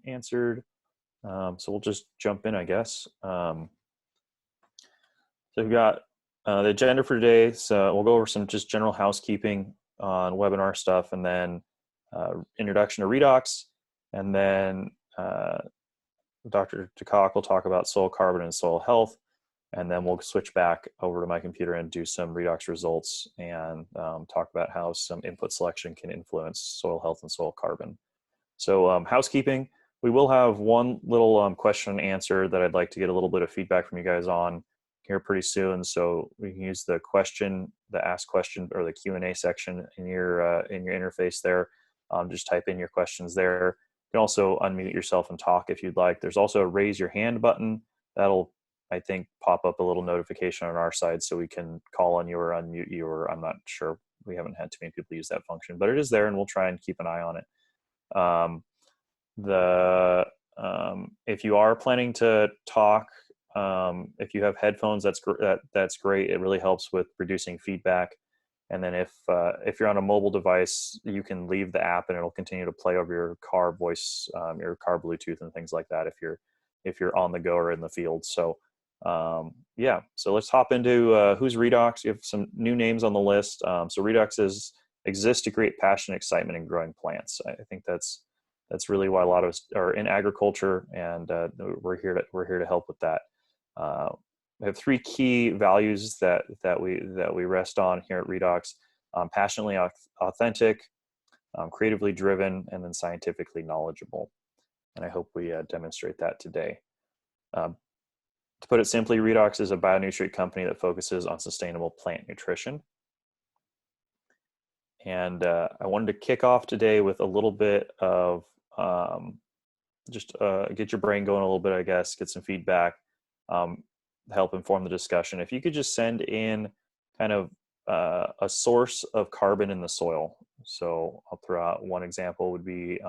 answered. So we'll just jump in, I guess. So we've got the agenda for today. So we'll go over some just general housekeeping on webinar stuff, and then introduction to Redox, and then Dr. Decock will talk about soil carbon and soil health, and then we'll switch back over to my computer and do some Redox results and talk about how some input selection can influence soil health and soil carbon. So housekeeping, we will have one little question and answer that I'd like to get a little bit of feedback from you guys on here pretty soon. So we can use the question, the ask question, or the Q&A section in your interface there. Just type in your questions there. You can also unmute yourself and talk if you'd like. There's also a raise your hand button. That'll, I think, pop up a little notification on our side so we can call on you or unmute you, or I'm not sure. We haven't had too many people use that function, but it is there and we'll try and keep an eye on it. If you are planning to talk, if you have headphones, that's great. It really helps with reducing feedback. And then if you're on a mobile device, you can leave the app and it'll continue to play over your car voice, your car Bluetooth and things like that if you're on the go or in the field. So yeah, so let's hop into who's Redox. You have some new names on the list. So Redox exists to create passion, excitement in growing plants. I think that's really why a lot of us are in agriculture, and we're here to help with that. We have three key values that we rest on here at Redox: passionately authentic, creatively driven, and then scientifically knowledgeable. And I hope we demonstrate that today. To put it simply, Redox is a bionutrient company that focuses on sustainable plant nutrition. And I wanted to kick off today with a little bit of just get your brain going a little bit, I guess, get some feedback, help inform the discussion. If you could just send in kind of a source of carbon in the soil. So I'll throw out one example would be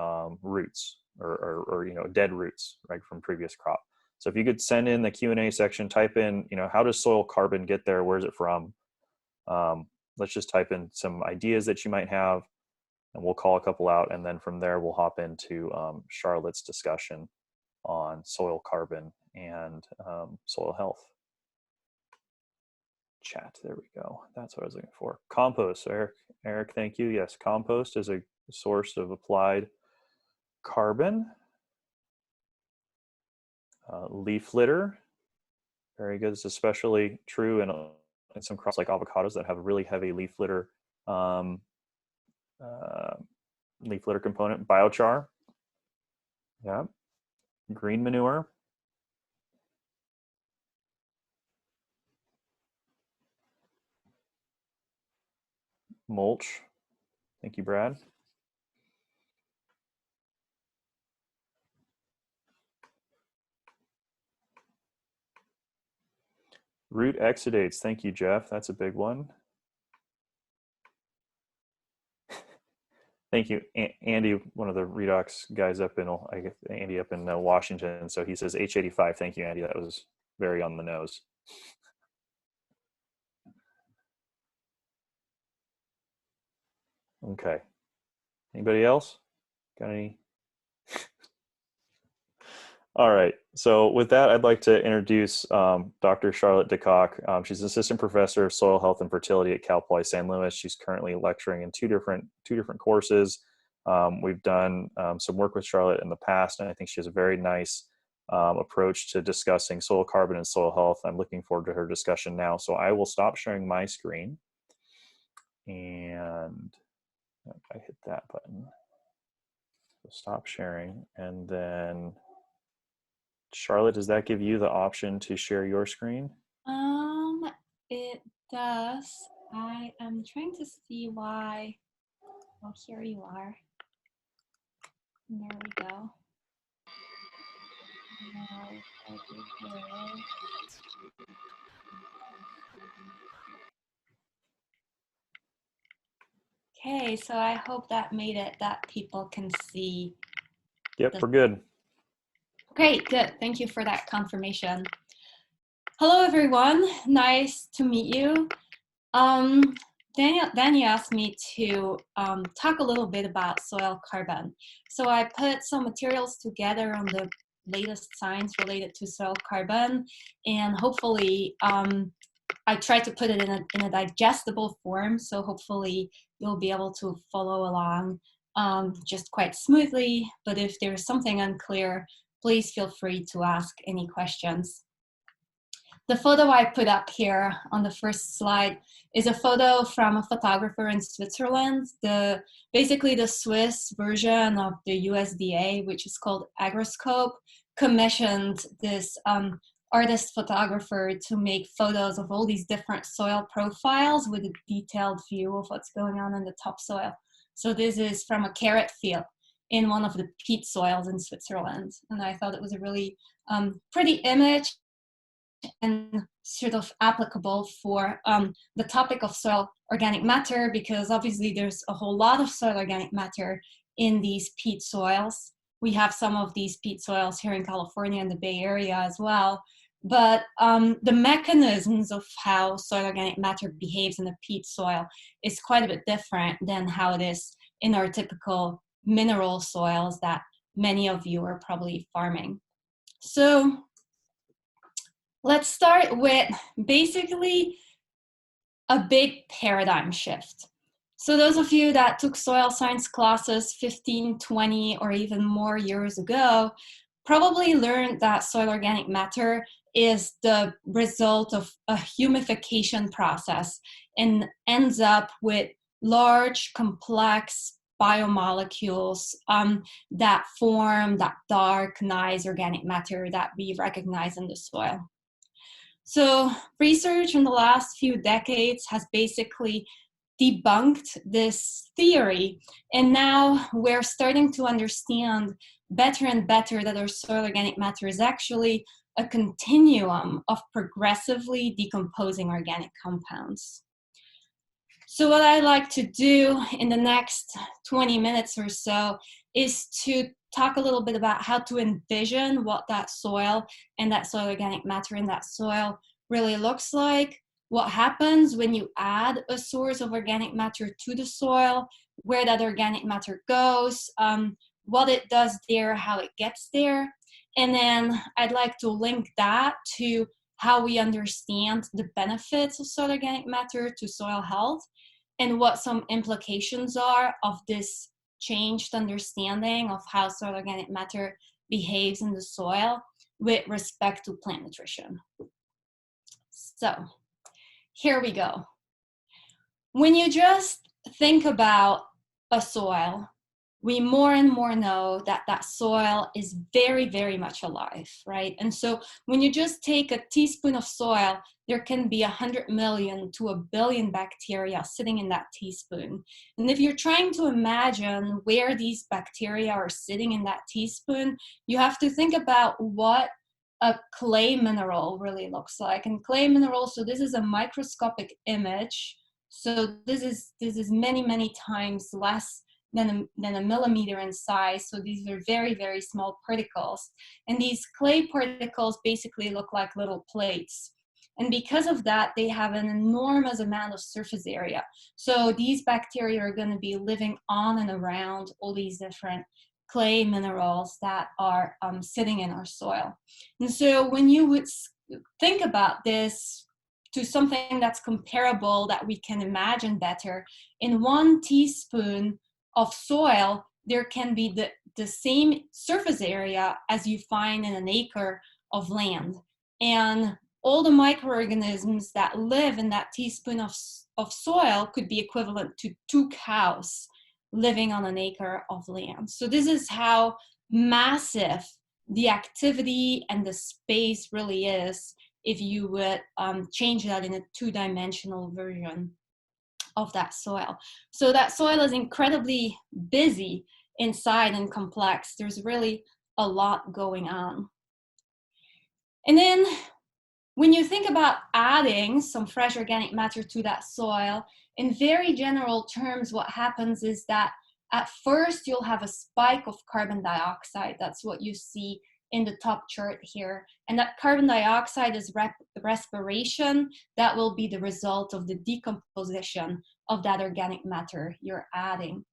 roots or dead roots, right, from previous crop. So if you could send in the Q&A section, type in, how does soil carbon get there? Where's it from? Let's just type in some ideas that you might have, and we'll call a couple out. And then from there, we'll hop into Charlotte's discussion on soil carbon and soil health. Chat, there we go. That's what I was looking for. Compost, Eric, thank you. Yes, compost is a source of applied carbon. Leaf litter, very good. It's especially true in some crops like avocados that have a really heavy leaf litter component. Biochar, yeah. Green manure. Mulch, thank you, Brad. Root exudates, thank you, Jeff. That's a big one. Thank you, Andy, one of the Redox guys up in Washington. So he says H85. Thank you, Andy. That was very on the nose. Okay. Anybody else? Got any? All right. So with that, I'd like to introduce Dr. Charlotte Decock. She's an assistant professor of soil health and fertility at Cal Poly San Luis. She's currently lecturing in two different courses. We've done some work with Charlotte in the past, and I think she has a very nice approach to discussing soil carbon and soil health. I'm looking forward to her discussion now. So I will stop sharing my screen, and I hit that button. So stop sharing, and then Charlotte, does that give you the option to share your screen? It does. I am trying to see why. Oh, here you are. There we go. Okay, so I hope that made it that people can see. Yep, we're good. Great, good. Thank you for that confirmation. Hello, everyone. Nice to meet you. Danny asked me to talk a little bit about soil carbon. So I put some materials together on the latest science related to soil carbon, and hopefully I tried to put it in a digestible form, so hopefully you'll be able to follow along just quite smoothly. But if there's something unclear, please feel free to ask any questions. The photo I put up here on the first slide is a photo from a photographer in Switzerland. Basically the Swiss version of the USDA, which is called Agroscope, commissioned this artist photographer to make photos of all these different soil profiles with a detailed view of what's going on in the topsoil. So this is from a carrot field in one of the peat soils in Switzerland. And I thought it was a really pretty image and sort of applicable for the topic of soil organic matter, because obviously there's a whole lot of soil organic matter in these peat soils. We have some of these peat soils here in California and the Bay Area as well. But the mechanisms of how soil organic matter behaves in the peat soil is quite a bit different than how it is in our typical mineral soils that many of you are probably farming. So let's start with basically a big paradigm shift. So those of you that took soil science classes 15, 20, or even more years ago probably learned that soil organic matter is the result of a humification process and ends up with large, complex biomolecules that form that dark, nice organic matter that we recognize in the soil. So research in the last few decades has basically debunked this theory, and now we're starting to understand better and better that our soil organic matter is actually a continuum of progressively decomposing organic compounds. So what I like to do in the next 20 minutes or so is to talk a little bit about how to envision what that soil and that soil organic matter in that soil really looks like, what happens when you add a source of organic matter to the soil, where that organic matter goes, what it does there, how it gets there. And then I'd like to link that to how we understand the benefits of soil organic matter to soil health and what some implications are of this changed understanding of how soil organic matter behaves in the soil with respect to plant nutrition. So here we go. When you just think about a soil, we more and more know that that soil is very, very much alive, right? And so when you just take a teaspoon of soil, there can be 100 million to 1 billion bacteria sitting in that teaspoon. And if you're trying to imagine where these bacteria are sitting in that teaspoon, you have to think about what a clay mineral really looks like. And clay mineral, so this is a microscopic image. So this is many, many times less than a millimeter in size. So these are very, very small particles. And these clay particles basically look like little plates. And because of that, they have an enormous amount of surface area. So these bacteria are going to be living on and around all these different clay minerals that are sitting in our soil. And so when you would think about this to something that's comparable, that we can imagine better, in 1 teaspoon of soil, there can be the same surface area as you find in an acre of land. And all the microorganisms that live in that teaspoon of soil could be equivalent to 2 cows living on an acre of land. So this is how massive the activity and the space really is if you would change that in a 2-dimensional version of that soil. So that soil is incredibly busy inside and complex. There's really a lot going on. And then when you think about adding some fresh organic matter to that soil, in very general terms, what happens is that at first you'll have a spike of carbon dioxide. That's what you see in the top chart here. And that carbon dioxide is respiration. That will be the result of the decomposition of that organic matter you're adding.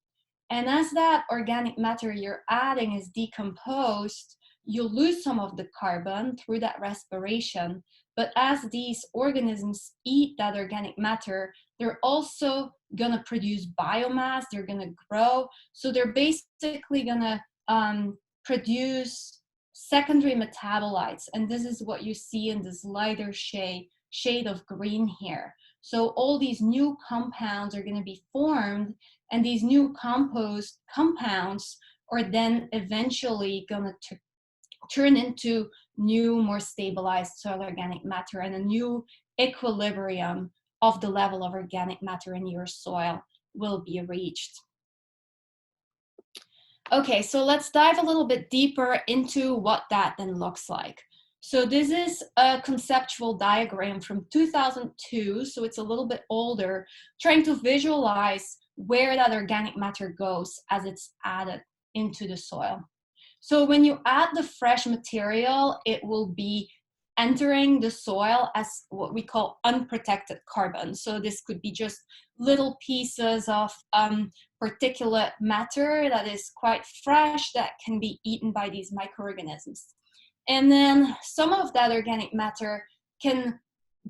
And as that organic matter you're adding is decomposed, you lose some of the carbon through that respiration. But as these organisms eat that organic matter, they're also going to produce biomass, they're going to grow. So they're basically going to produce secondary metabolites. And this is what you see in this lighter shade of green here. So all these new compounds are going to be formed, and these new compounds are then eventually going to turn into new, more stabilized soil organic matter, and a new equilibrium of the level of organic matter in your soil will be reached. Okay, so let's dive a little bit deeper into what that then looks like. So this is a conceptual diagram from 2002, so it's a little bit older, trying to visualize where that organic matter goes as it's added into the soil. So when you add the fresh material, it will be entering the soil as what we call unprotected carbon. So this could be just little pieces of particulate matter that is quite fresh that can be eaten by these microorganisms. And then some of that organic matter can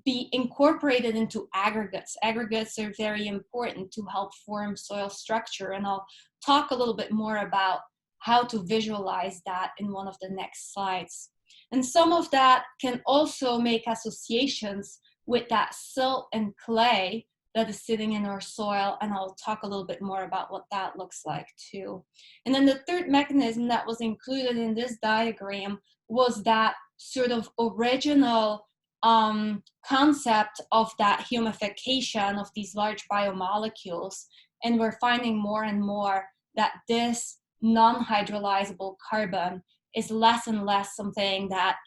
be incorporated into aggregates. Aggregates are very important to help form soil structure, and I'll talk a little bit more about how to visualize that in one of the next slides. And some of that can also make associations with that silt and clay that is sitting in our soil, and I'll talk a little bit more about what that looks like too. And then the third mechanism that was included in this diagram was that sort of original concept of that humification of these large biomolecules, and we're finding more and more that this non-hydrolyzable carbon is less and less something that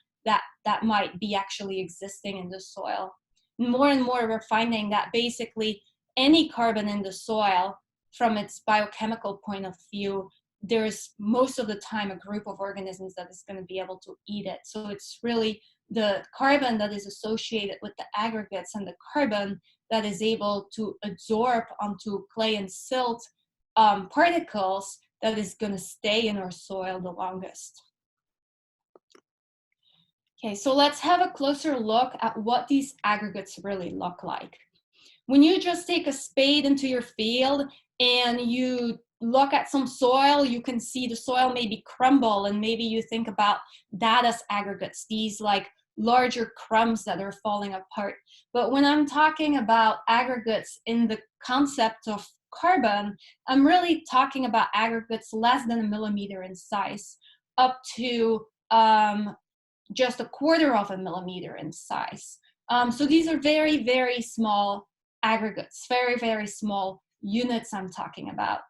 might be actually existing in the soil. More and more we're finding that basically any carbon in the soil, from its biochemical point of view, there's most of the time a group of organisms that is going to be able to eat it. So it's really the carbon that is associated with the aggregates and the carbon that is able to absorb onto clay and silt particles that is going to stay in our soil the longest. Okay, so let's have a closer look at what these aggregates really look like. When you just take a spade into your field and you look at some soil, you can see the soil maybe crumble, and maybe you think about that as aggregates, these like larger crumbs that are falling apart. But when I'm talking about aggregates in the concept of carbon, I'm really talking about aggregates less than a millimeter in size, up to just a quarter of a millimeter in size. So these are very, very small aggregates, very, very small units I'm talking about.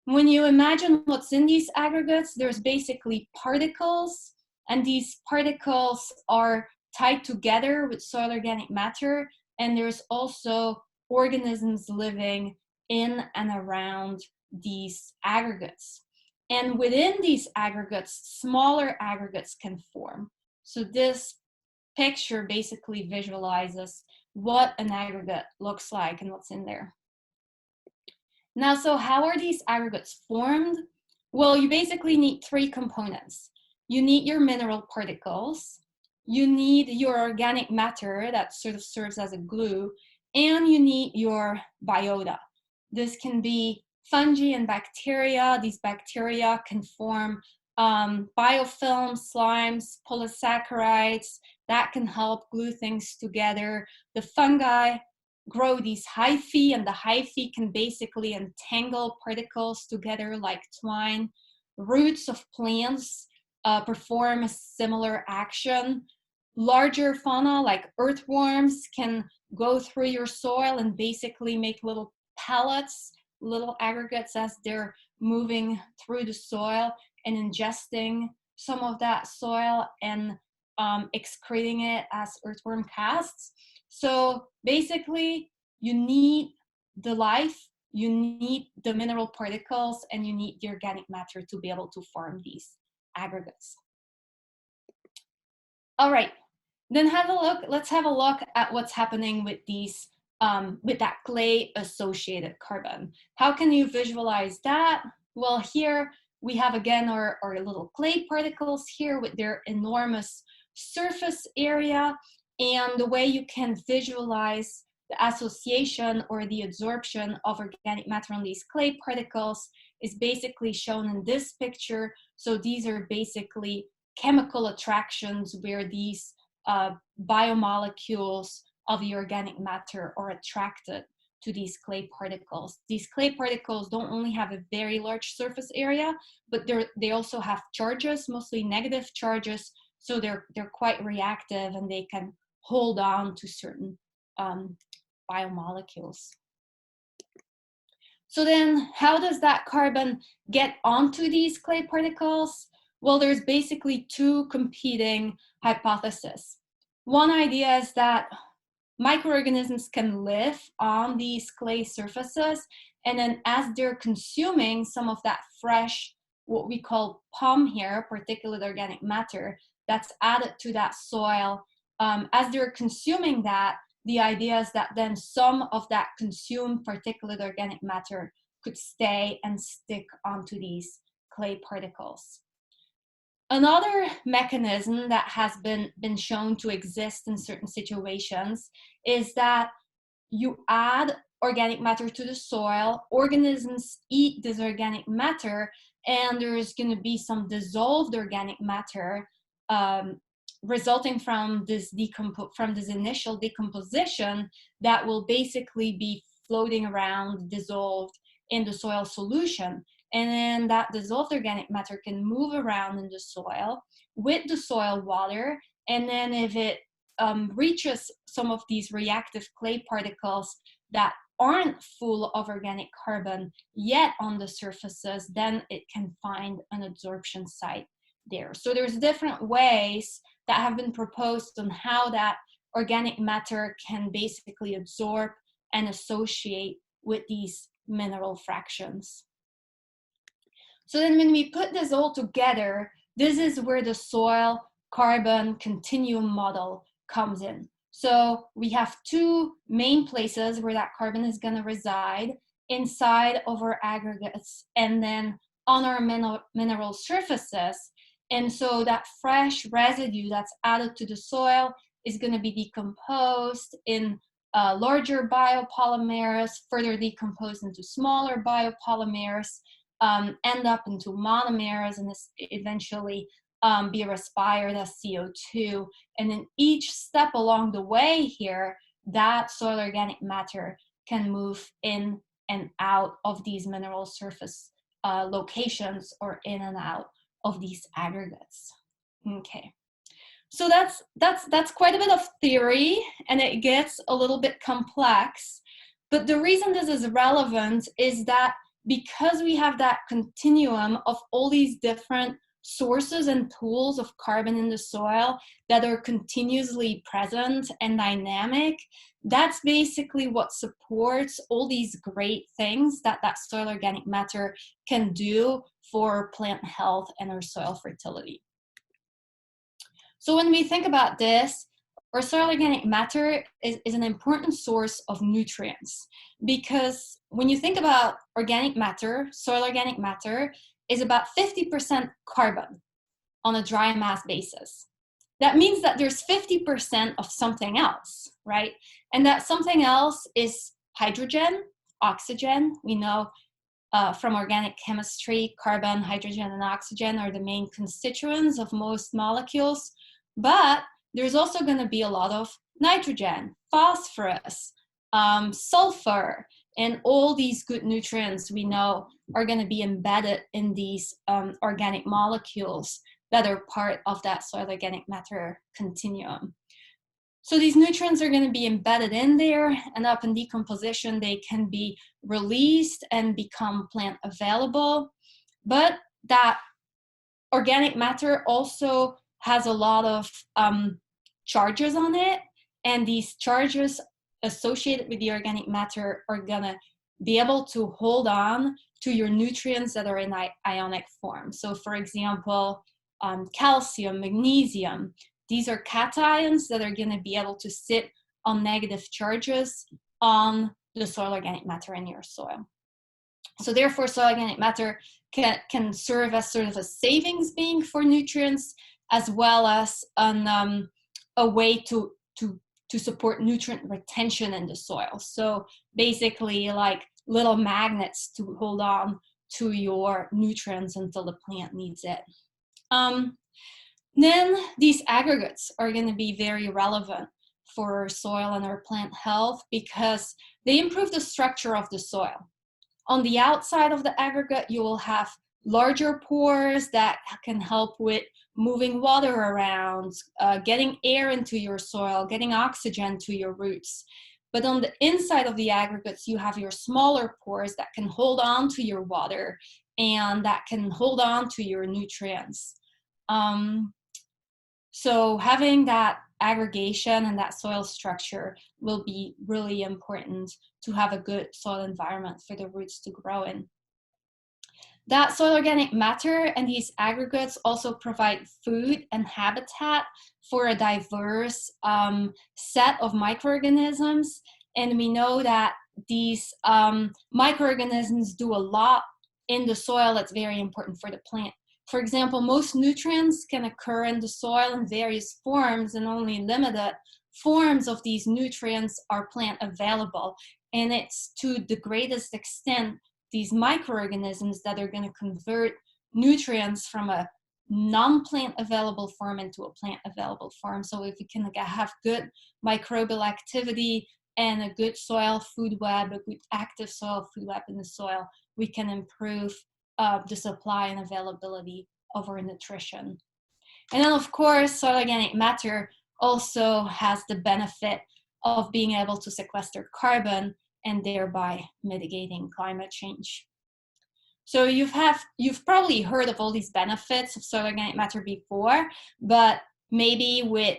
When you imagine what's in these aggregates, there's basically particles, and these particles are tied together with soil organic matter, and there's also organisms living in and around these aggregates. And within these aggregates, smaller aggregates can form. So this picture basically visualizes what an aggregate looks like and what's in there. Now, so how are these aggregates formed? Well, you basically need three components. You need your mineral particles, you need your organic matter that sort of serves as a glue, and you need your biota. This can be fungi and bacteria. These bacteria can form biofilms, slimes, polysaccharides that can help glue things together. The fungi grow these hyphae, and the hyphae can basically entangle particles together like twine. Roots of plants perform a similar action. Larger fauna like earthworms can go through your soil and basically make little pellets, little aggregates as they're moving through the soil and ingesting some of that soil and excreting it as earthworm casts. So basically, you need the life, you need the mineral particles, and you need the organic matter to be able to form these aggregates. All right, then let's have a look at what's happening with these with that clay-associated carbon. How can you visualize that? Well, here we have again our little clay particles here with their enormous surface area, and the way you can visualize the association or the absorption of organic matter on these clay particles is basically shown in this picture. So these are basically chemical attractions where these biomolecules of the organic matter are attracted to these clay particles. These clay particles don't only have a very large surface area, but they also have charges, mostly negative charges, so they're quite reactive and they can hold on to certain biomolecules. So then how does that carbon get onto these clay particles? Well, there's basically two competing hypotheses. One idea is that microorganisms can live on these clay surfaces, and then as they're consuming some of that fresh, what we call POM here, particulate organic matter, that's added to that soil, as they're consuming that, the idea is that then some of that consumed particulate organic matter could stay and stick onto these clay particles. Another mechanism that has been shown to exist in certain situations is that you add organic matter to the soil, organisms eat this organic matter, and there's going to be some dissolved organic matter resulting from this initial decomposition that will basically be floating around, dissolved in the soil solution. And then that dissolved organic matter can move around in the soil with the soil water. And then if it reaches some of these reactive clay particles that aren't full of organic carbon yet on the surfaces, then it can find an absorption site there. So there's different ways that have been proposed on how that organic matter can basically absorb and associate with these mineral fractions. So then when we put this all together, this is where the soil carbon continuum model comes in. So we have two main places where that carbon is going to reside: inside of our aggregates and then on our mineral surfaces. And so that fresh residue that's added to the soil is going to be decomposed in larger biopolymers, further decomposed into smaller biopolymers, end up into monomers, and eventually be respired as CO2. And in each step along the way here, that soil organic matter can move in and out of these mineral surface locations, or in and out of these aggregates. Okay, so that's quite a bit of theory, and it gets a little bit complex. But the reason this is relevant is that because we have that continuum of all these different sources and pools of carbon in the soil that are continuously present and dynamic, that's basically what supports all these great things that that soil organic matter can do for plant health and our soil fertility. So when we think about this, our soil organic matter is an important source of nutrients, because when you think about organic matter, soil organic matter is about 50% carbon on a dry mass basis. That means that there's 50% of something else, right? And that something else is hydrogen, oxygen. We know from organic chemistry, carbon, hydrogen, and oxygen are the main constituents of most molecules. But there's also going to be a lot of nitrogen, phosphorus, sulfur, and all these good nutrients we know are going to be embedded in these organic molecules that are part of that soil organic matter continuum. So these nutrients are going to be embedded in there, and up in decomposition, they can be released and become plant available. But that organic matter also has a lot of charges on it, and these charges associated with the organic matter are gonna be able to hold on to your nutrients that are in ionic form. So for example, calcium, magnesium, these are cations that are gonna be able to sit on negative charges on the soil organic matter in your soil. So therefore, soil organic matter can serve as sort of a savings bank for nutrients, as well as a way to support nutrient retention in the soil. So basically like little magnets to hold on to your nutrients until the plant needs it. Then these aggregates are going to be very relevant for soil and our plant health because they improve the structure of the soil. On the outside of the aggregate, you will have larger pores that can help with moving water around, getting air into your soil, getting oxygen to your roots. But on the inside of the aggregates, you have your smaller pores that can hold on to your water and that can hold on to your nutrients. So having that aggregation and that soil structure will be really important to have a good soil environment for the roots to grow in. That soil organic matter and these aggregates also provide food and habitat for a diverse set of microorganisms. And we know that these microorganisms do a lot in the soil that's very important for the plant. For example, most nutrients can occur in the soil in various forms, and only limited forms of these nutrients are plant available. And it's to the greatest extent these microorganisms that are going to convert nutrients from a non-plant available form into a plant available form. So if we can have good microbial activity and a good soil food web, a good active soil food web in the soil, we can improve the supply and availability of our nutrition. And then of course, soil organic matter also has the benefit of being able to sequester carbon and thereby mitigating climate change. So you've probably heard of all these benefits of soil organic matter before, but maybe with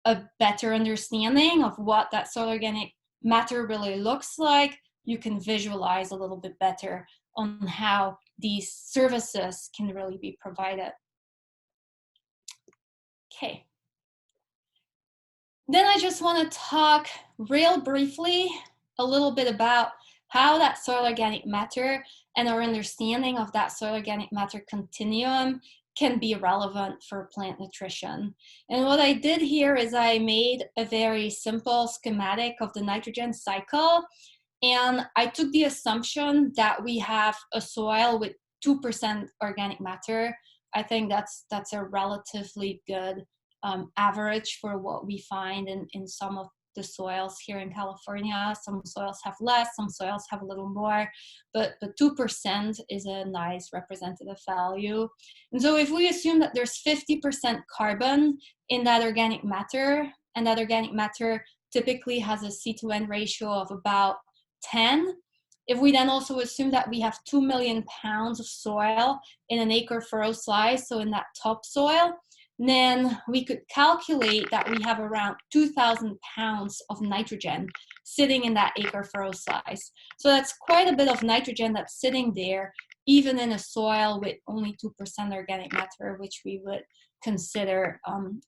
a better understanding of what that soil organic matter really looks like, you can visualize a little bit better on how these services can really be provided. Okay. Then I just want to talk real briefly a little bit about how that soil organic matter and our understanding of that soil organic matter continuum can be relevant for plant nutrition. And what I did here is I made a very simple schematic of the nitrogen cycle. And I took the assumption that we have a soil with 2% organic matter. I think that's a relatively good average for what we find in some of the soils here in California. Some soils have less, some soils have a little more, but 2% is a nice representative value. And so if we assume that there's 50% carbon in that organic matter, and that organic matter typically has a C/N ratio of about 10. If we then also assume that we have 2 million pounds of soil in an acre furrow slice, so in that topsoil, then we could calculate that we have around 2,000 pounds of nitrogen sitting in that acre furrow slice. So that's quite a bit of nitrogen that's sitting there, even in a soil with only 2% organic matter, which we would consider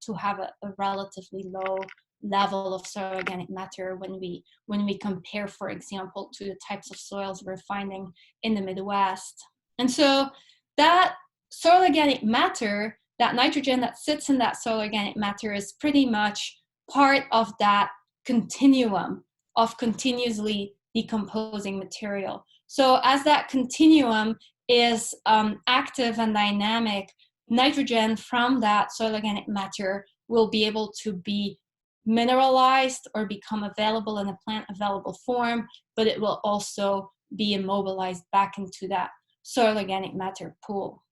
to have a relatively low level of soil organic matter when we compare, for example, to the types of soils we're finding in the Midwest. And so that soil organic matter, that nitrogen that sits in that soil organic matter, is pretty much part of that continuum of continuously decomposing material. So as that continuum is active and dynamic, nitrogen from that soil organic matter will be able to be mineralized or become available in a plant available form, but it will also be immobilized back into that soil organic matter pool.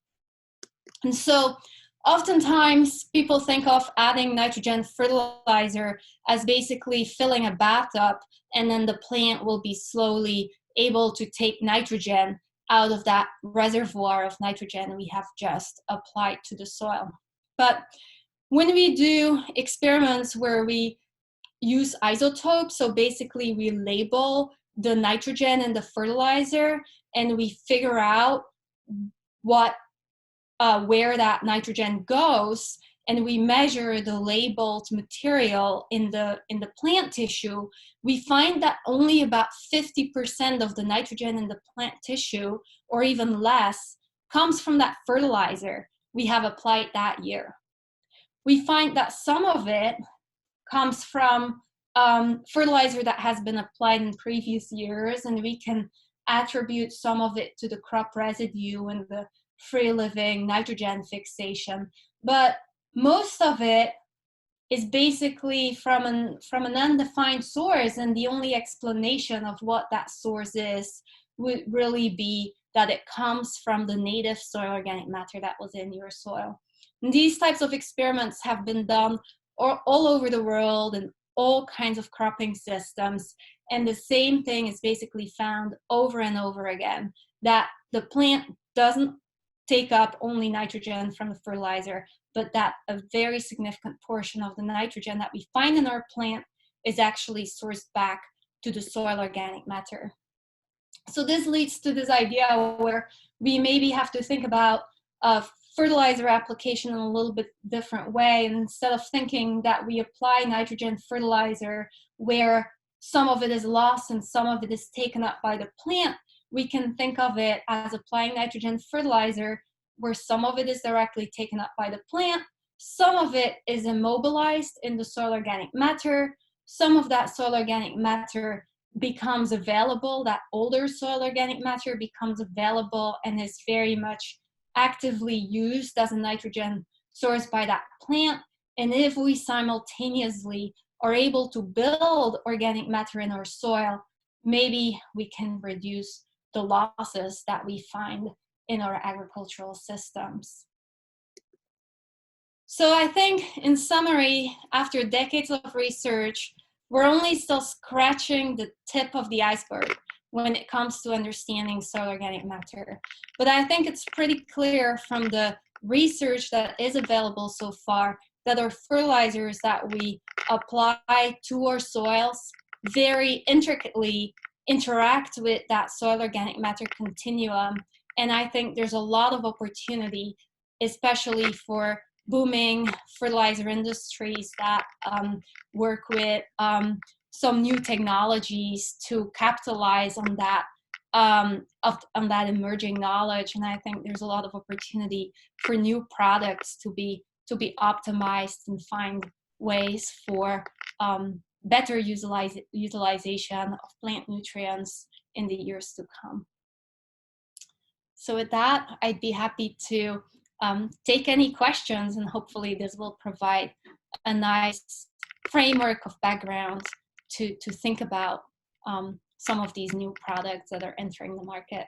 And so oftentimes people think of adding nitrogen fertilizer as basically filling a bathtub, and then the plant will be slowly able to take nitrogen out of that reservoir of nitrogen we have just applied to the soil. But when we do experiments where we use isotopes, so basically we label the nitrogen in the fertilizer and we figure out where that nitrogen goes, and we measure the labeled material in the plant tissue, we find that only about 50% of the nitrogen in the plant tissue, or even less, comes from that fertilizer we have applied that year. We find that some of it comes from fertilizer that has been applied in previous years, and we can attribute some of it to the crop residue and the free living nitrogen fixation. But most of it is basically from an undefined source, and the only explanation of what that source is would really be that it comes from the native soil organic matter that was in your soil. And these types of experiments have been done all over the world in all kinds of cropping systems, and the same thing is basically found over and over again, that the plant doesn't take up only nitrogen from the fertilizer, but that a very significant portion of the nitrogen that we find in our plant is actually sourced back to the soil organic matter. So this leads to this idea where we maybe have to think about fertilizer application in a little bit different way. And instead of thinking that we apply nitrogen fertilizer where some of it is lost and some of it is taken up by the plant, we can think of it as applying nitrogen fertilizer where some of it is directly taken up by the plant, some of it is immobilized in the soil organic matter, some of that soil organic matter becomes available, that older soil organic matter becomes available and is very much actively used as a nitrogen source by that plant. And if we simultaneously are able to build organic matter in our soil, maybe we can reduce the losses that we find in our agricultural systems. So I think, in summary, after decades of research, we're only still scratching the tip of the iceberg when it comes to understanding soil organic matter. But I think it's pretty clear from the research that is available so far that our fertilizers that we apply to our soils very intricately interact with that soil organic matter continuum. And I think there's a lot of opportunity, especially for booming fertilizer industries that work with some new technologies to capitalize on that emerging knowledge. And I think there's a lot of opportunity for new products to be optimized and find ways for better utilization of plant nutrients in the years to come. So with that, I'd be happy to take any questions, and hopefully this will provide a nice framework of background to think about some of these new products that are entering the market.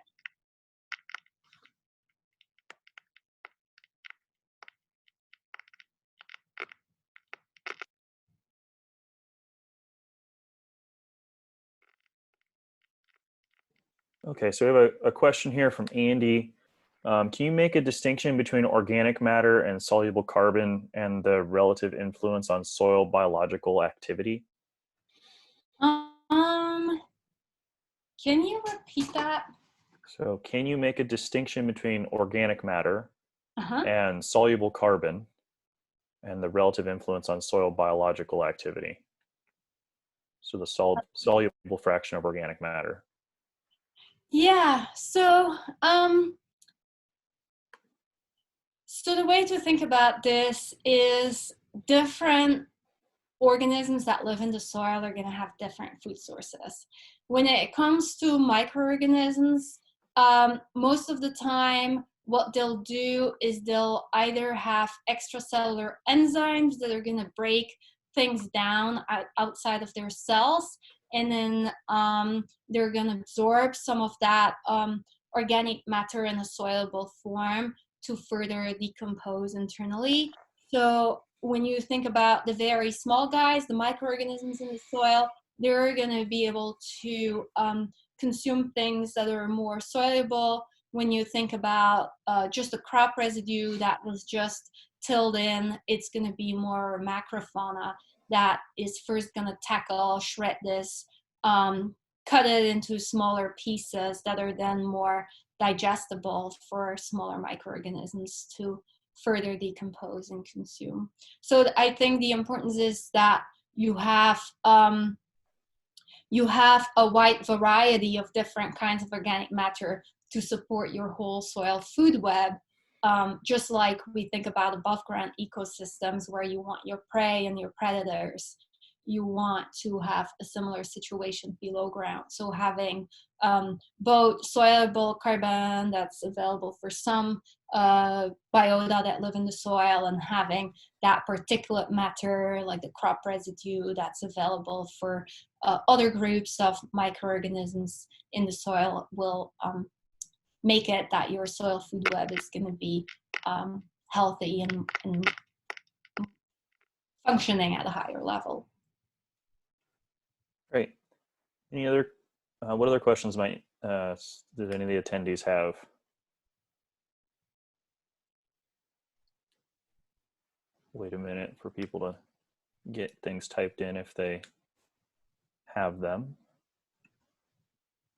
Okay, so we have a question here from Andy. Can you make a distinction between organic matter and soluble carbon and the relative influence on soil biological activity? Can you repeat that? So can you make a distinction between organic matter and soluble carbon and the relative influence on soil biological activity? So the soluble fraction of organic matter. Yeah, so the way to think about this is different organisms that live in the soil are going to have different food sources. When it comes to microorganisms, most of the time what they'll do is they'll either have extracellular enzymes that are going to break things down outside of their cells, and then they're going to absorb some of that organic matter in a soluble form to further decompose internally. So when you think about the very small guys, the microorganisms in the soil, they're going to be able to consume things that are more soluble. When you think about just the crop residue that was just tilled in, it's going to be more macrofauna that is first going to tackle, shred this, cut it into smaller pieces that are then more digestible for smaller microorganisms to further decompose and consume. So I think the importance is that you have a wide variety of different kinds of organic matter to support your whole soil food web. Just like we think about above ground ecosystems where you want your prey and your predators, you want to have a similar situation below ground. So having both soluble carbon that's available for some biota that live in the soil, and having that particulate matter like the crop residue that's available for other groups of microorganisms in the soil will make it that your soil food web is going to be healthy and functioning at a higher level. Great. Any other, what other questions might, did any of the attendees have? Wait a minute for people to get things typed in if they have them.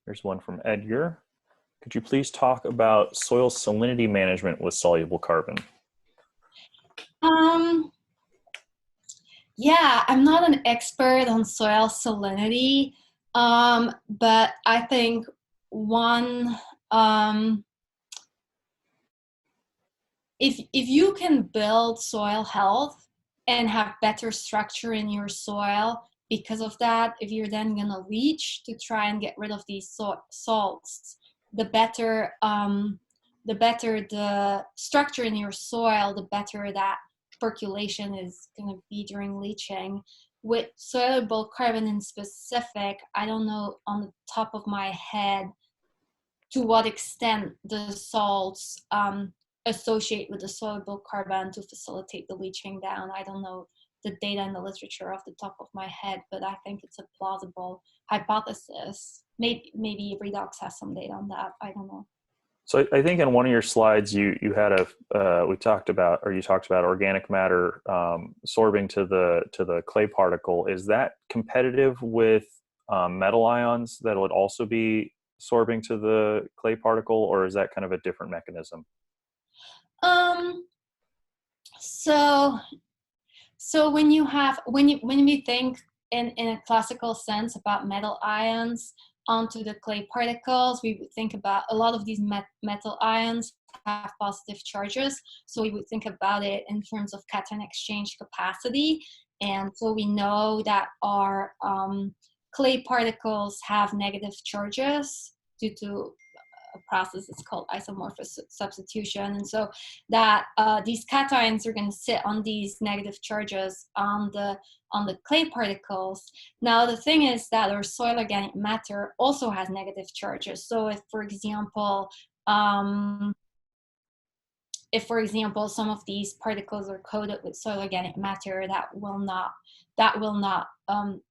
There's one from Edgar. Could you please talk about soil salinity management with soluble carbon? Yeah, I'm not an expert on soil salinity, but I think one, if you can build soil health and have better structure in your soil because of that, if you're then going to leach to try and get rid of these salts, the better the structure in your soil, the better that percolation is going to be during leaching. With soluble carbon in specific, I don't know on the top of my head to what extent the salts associate with the soluble carbon to facilitate the leaching down. I don't know the data in the literature off the top of my head, but I think it's a plausible hypothesis. Maybe Redox has some data on that. I don't know. So I think in one of your slides, you had you talked about organic matter sorbing to the clay particle. Is that competitive with metal ions that would also be sorbing to the clay particle, or is that kind of a different mechanism? So when we think in a classical sense about metal ions onto the clay particles, we would think about a lot of these metal ions have positive charges. So we would think about it in terms of cation exchange capacity. And so we know that our clay particles have negative charges due to a process that's called isomorphous substitution. And so that these cations are going to sit on these negative charges on the clay particles. Now, the thing is that our soil organic matter also has negative charges. So if, for example, some of these particles are coated with soil organic matter, that will not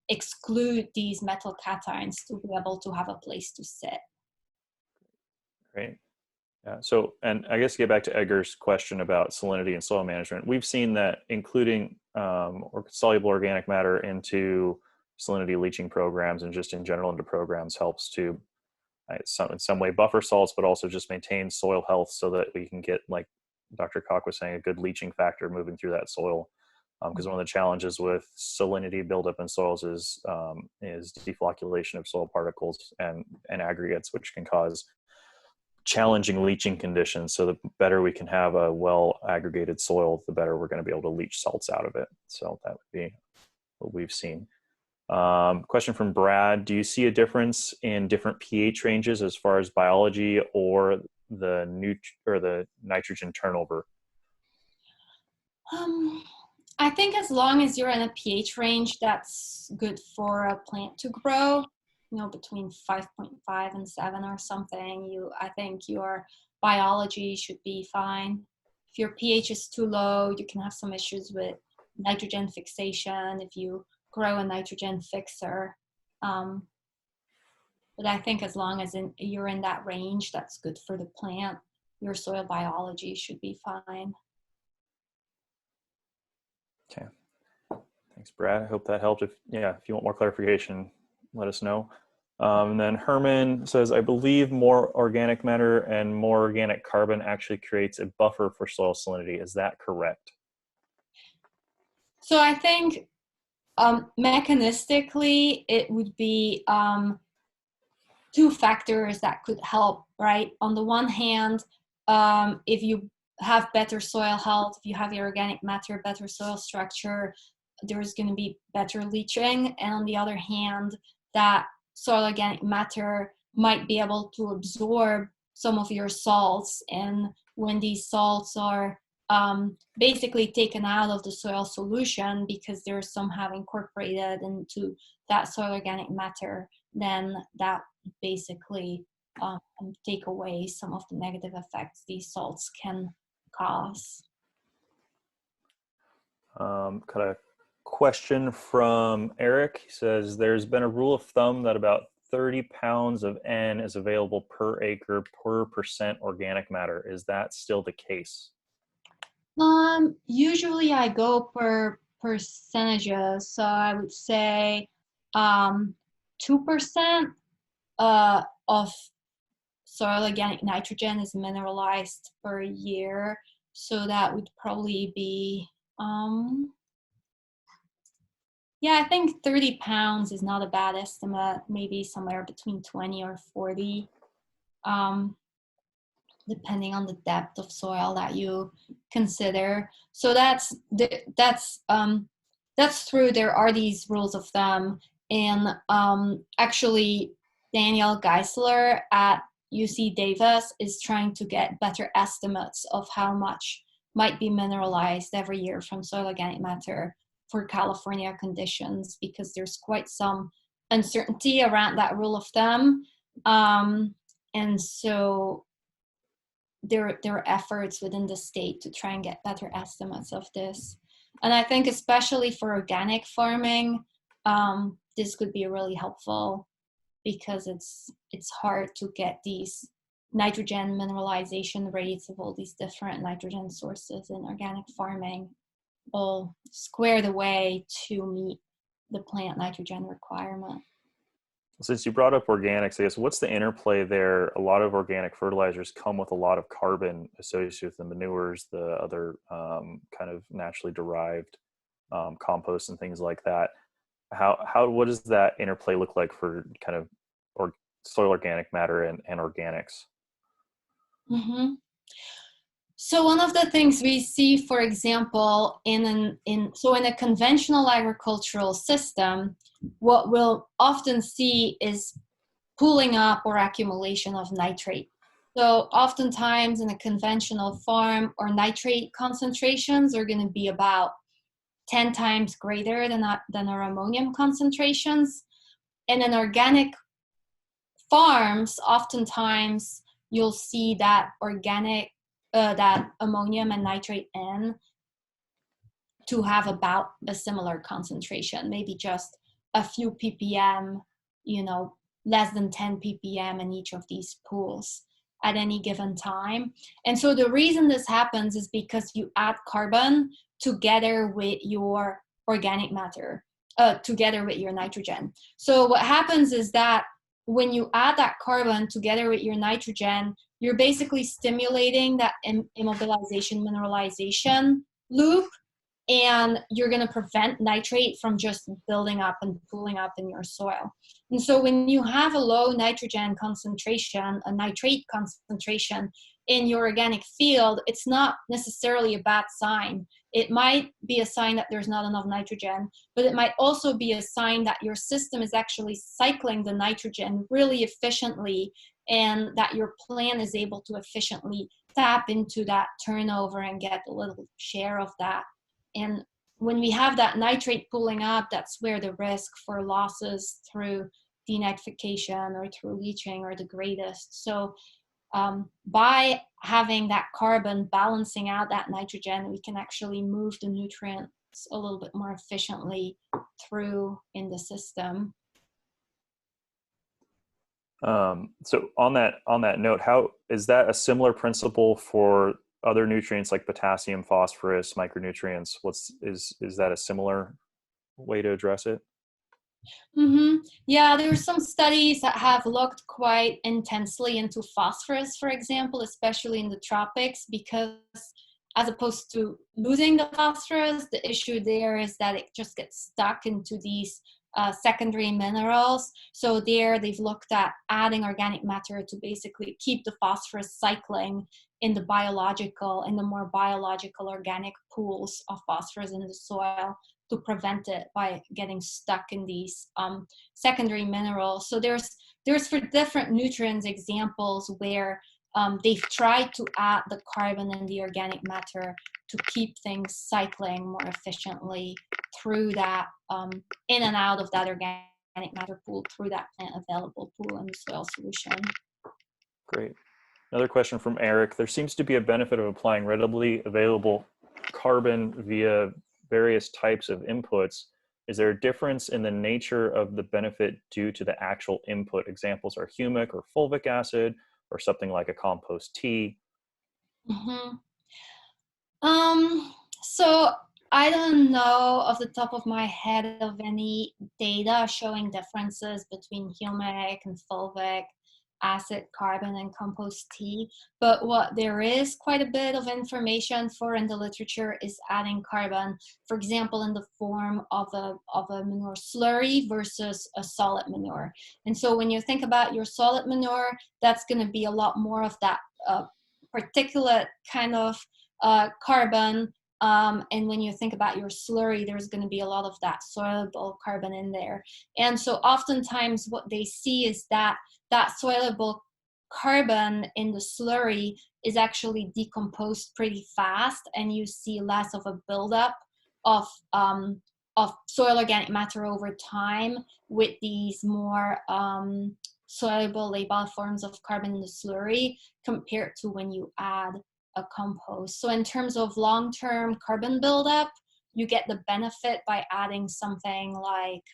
exclude these metal cations to be able to have a place to sit. Great. Yeah. So, and I guess to get back to Edgar's question about salinity and soil management, we've seen that including soluble organic matter into salinity leaching programs and just in general into programs helps to, in some way, buffer salts, but also just maintain soil health so that we can get, like Dr. Kock was saying, a good leaching factor moving through that soil. Because one of the challenges with salinity buildup in soils is deflocculation of soil particles and aggregates, which can cause challenging leaching conditions. So the better we can have a well aggregated soil, the better we're going to be able to leach salts out of it. So that would be what we've seen. Question from Brad: do you see a difference in different pH ranges as far as biology or the nitrogen turnover? I think as long as you're in a pH range that's good for a plant to grow, between 5.5 and 7 or something, I think your biology should be fine. If your pH is too low, you can have some issues with nitrogen fixation if you grow a nitrogen fixer. But I think as long as you're in that range that's good for the plant, your soil biology should be fine. Okay. Thanks, Brad. I hope that helped. If you want more clarification, let us know. And then Herman says, I believe more organic matter and more organic carbon actually creates a buffer for soil salinity. Is that correct? So I think mechanistically, it would be two factors that could help, right? On the one hand, if you have better soil health, if you have your organic matter, better soil structure, there's going to be better leaching. And on the other hand, that soil organic matter might be able to absorb some of your salts. And when these salts are basically taken out of the soil solution because there's somehow incorporated into that soil organic matter, then that basically take away some of the negative effects these salts can cause. Got a question from Eric. He says, there's been a rule of thumb that about 30 pounds of N is available per acre per percent organic matter. Is that still the case? Usually I go per percentages, so I would say 2% of soil organic nitrogen is mineralized per year, so that would probably be yeah, I think 30 pounds is not a bad estimate, maybe somewhere between 20 or 40, depending on the depth of soil that you consider. So that's true. There are these rules of thumb, and actually Daniel Geisler at UC Davis is trying to get better estimates of how much might be mineralized every year from soil organic matter for California conditions, because there's quite some uncertainty around that rule of thumb. And so there are efforts within the state to try and get better estimates of this. And I think especially for organic farming, this could be really helpful, because it's hard to get these nitrogen mineralization rates of all these different nitrogen sources in organic farming all squared away to meet the plant nitrogen requirement. Since you brought up organics, I guess, what's the interplay there? A lot of organic fertilizers come with a lot of carbon associated with the manures, the other kind of naturally derived compost and things like that. What does that interplay look like for kind of soil organic matter and organics? Mm-hmm. So one of the things we see, for example, in a conventional agricultural system, what we'll often see is pooling up or accumulation of nitrate. So oftentimes in a conventional farm, our nitrate concentrations are going to be about 10 times greater than our ammonium concentrations. And in organic farms, oftentimes you'll see that that ammonium and nitrate N to have about a similar concentration, maybe just a few ppm, less than 10 ppm in each of these pools at any given time. And so the reason this happens is because you add carbon together with your organic matter, together with your nitrogen. So what happens is that when you add that carbon together with your nitrogen, you're basically stimulating that immobilization mineralization loop, and you're going to prevent nitrate from just building up and pooling up in your soil. And so when you have a low nitrogen concentration, a nitrate concentration in your organic field, it's not necessarily a bad sign. It might be a sign that there's not enough nitrogen, but it might also be a sign that your system is actually cycling the nitrogen really efficiently, and that your plant is able to efficiently tap into that turnover and get a little share of that. And when we have that nitrate pooling up, that's where the risk for losses through denitrification or through leaching are the greatest. So by having that carbon balancing out that nitrogen, we can actually move the nutrients a little bit more efficiently through in the system. So on that note, how is that a similar principle for other nutrients like potassium, phosphorus, micronutrients? Is that a similar way to address it? Yeah, there are some studies that have looked quite intensely into phosphorus, for example, especially in the tropics, because as opposed to losing the phosphorus, the issue there is that it just gets stuck into these secondary minerals. So there they've looked at adding organic matter to basically keep the phosphorus cycling in the more biological organic pools of phosphorus in the soil, to prevent it by getting stuck in these secondary minerals. So there's for different nutrients examples where they've tried to add the carbon and the organic matter to keep things cycling more efficiently through that, in and out of that organic matter pool through that plant available pool in the soil solution. Great. Another question from Eric. There seems to be a benefit of applying readily available carbon via various types of inputs. Is there a difference in the nature of the benefit due to the actual input? Examples are humic or fulvic acid, or something like a compost tea. Mm-hmm. So I don't know off the top of my head of any data showing differences between humic and fulvic acid, carbon, and compost tea. But what there is quite a bit of information for in the literature is adding carbon, for example, in the form of a manure slurry versus a solid manure. And so when you think about your solid manure, that's going to be a lot more of that particulate kind of carbon, and when you think about your slurry, there's going to be a lot of that soluble carbon in there. And so oftentimes what they see is that that soluble carbon in the slurry is actually decomposed pretty fast, and you see less of a buildup of soil organic matter over time with these more soluble labile forms of carbon in the slurry compared to when you add a compost. So in terms of long-term carbon buildup, you get the benefit by adding something like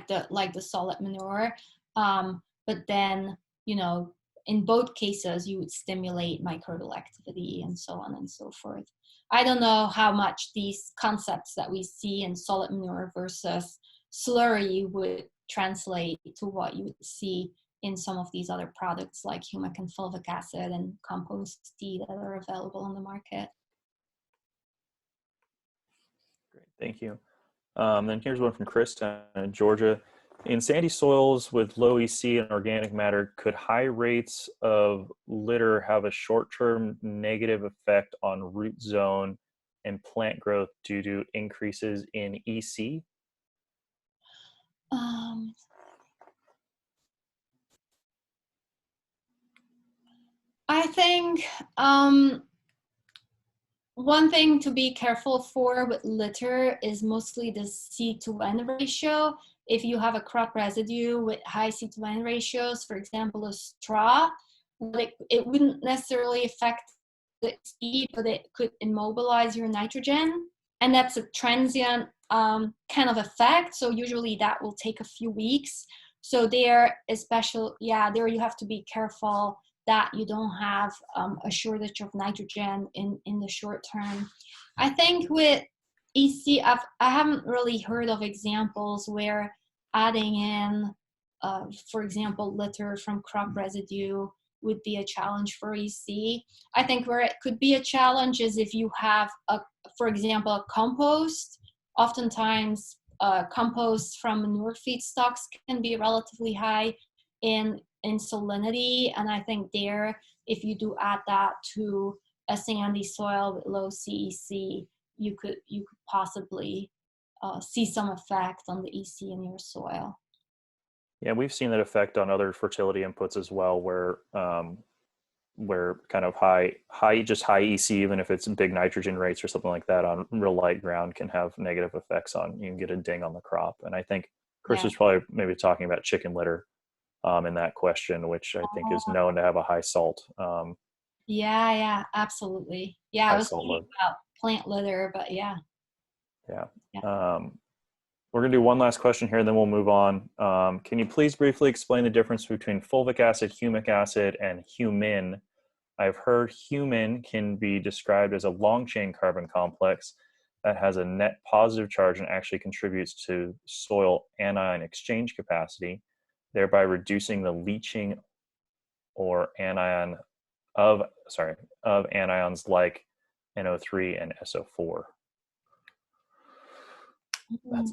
the solid manure. But then, in both cases, you would stimulate microbial activity and so on and so forth. I don't know how much these concepts that we see in solid manure versus slurry would translate to what you would see in some of these other products like humic and fulvic acid and compost tea that are available on the market. Great, thank you. Then here's one from Chris in Georgia. In sandy soils with low EC and organic matter, could high rates of litter have a short-term negative effect on root zone and plant growth due to increases in EC? I think one thing to be careful for with litter is mostly the C/N ratio. If you have a crop residue with high C/N ratios, for example, a straw, it wouldn't necessarily affect the speed, but it could immobilize your nitrogen. And that's a transient kind of effect. So usually that will take a few weeks. So there you have to be careful that you don't have a shortage of nitrogen in the short term. I think with EC, I haven't really heard of examples where adding in, for example, litter from crop residue would be a challenge for EC. I think where it could be a challenge is if you have, for example, a compost. Oftentimes, compost from manure feedstocks can be relatively high in salinity, and I think there, if you do add that to a sandy soil with low CEC, you could possibly see some effect on the EC in your soil. Yeah, we've seen that effect on other fertility inputs as well, where kind of high EC, even if it's big nitrogen rates or something like that on real light ground, can have negative effects on, you can get a ding on the crop. And I think Chris was probably maybe talking about chicken litter in that question, which I think is known to have a high salt. Yeah, absolutely. Yeah, I was thinking about plant litter, but yeah. We're going to do one last question here, and then we'll move on. Can you please briefly explain the difference between fulvic acid, humic acid, and humin? I've heard humin can be described as a long-chain carbon complex. that has a net positive charge and actually contributes to soil anion exchange capacity, thereby reducing the leaching or anion of anions like NO3 and SO4. That's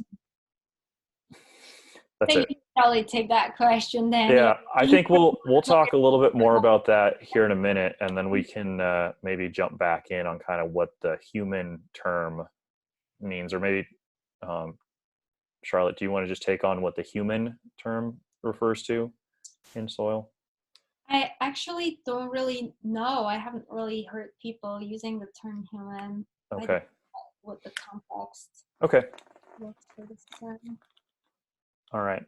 So you it. can probably take that question, Danny. Yeah, I think we'll talk a little bit more about that here in a minute, and then we can maybe jump back in on kind of what the human term means, or maybe Charlotte, do you want to just take on what the human term refers to in soil? I actually don't really know. I haven't really heard people using the term human. I don't Okay. know what the context Okay. was for this term. All right.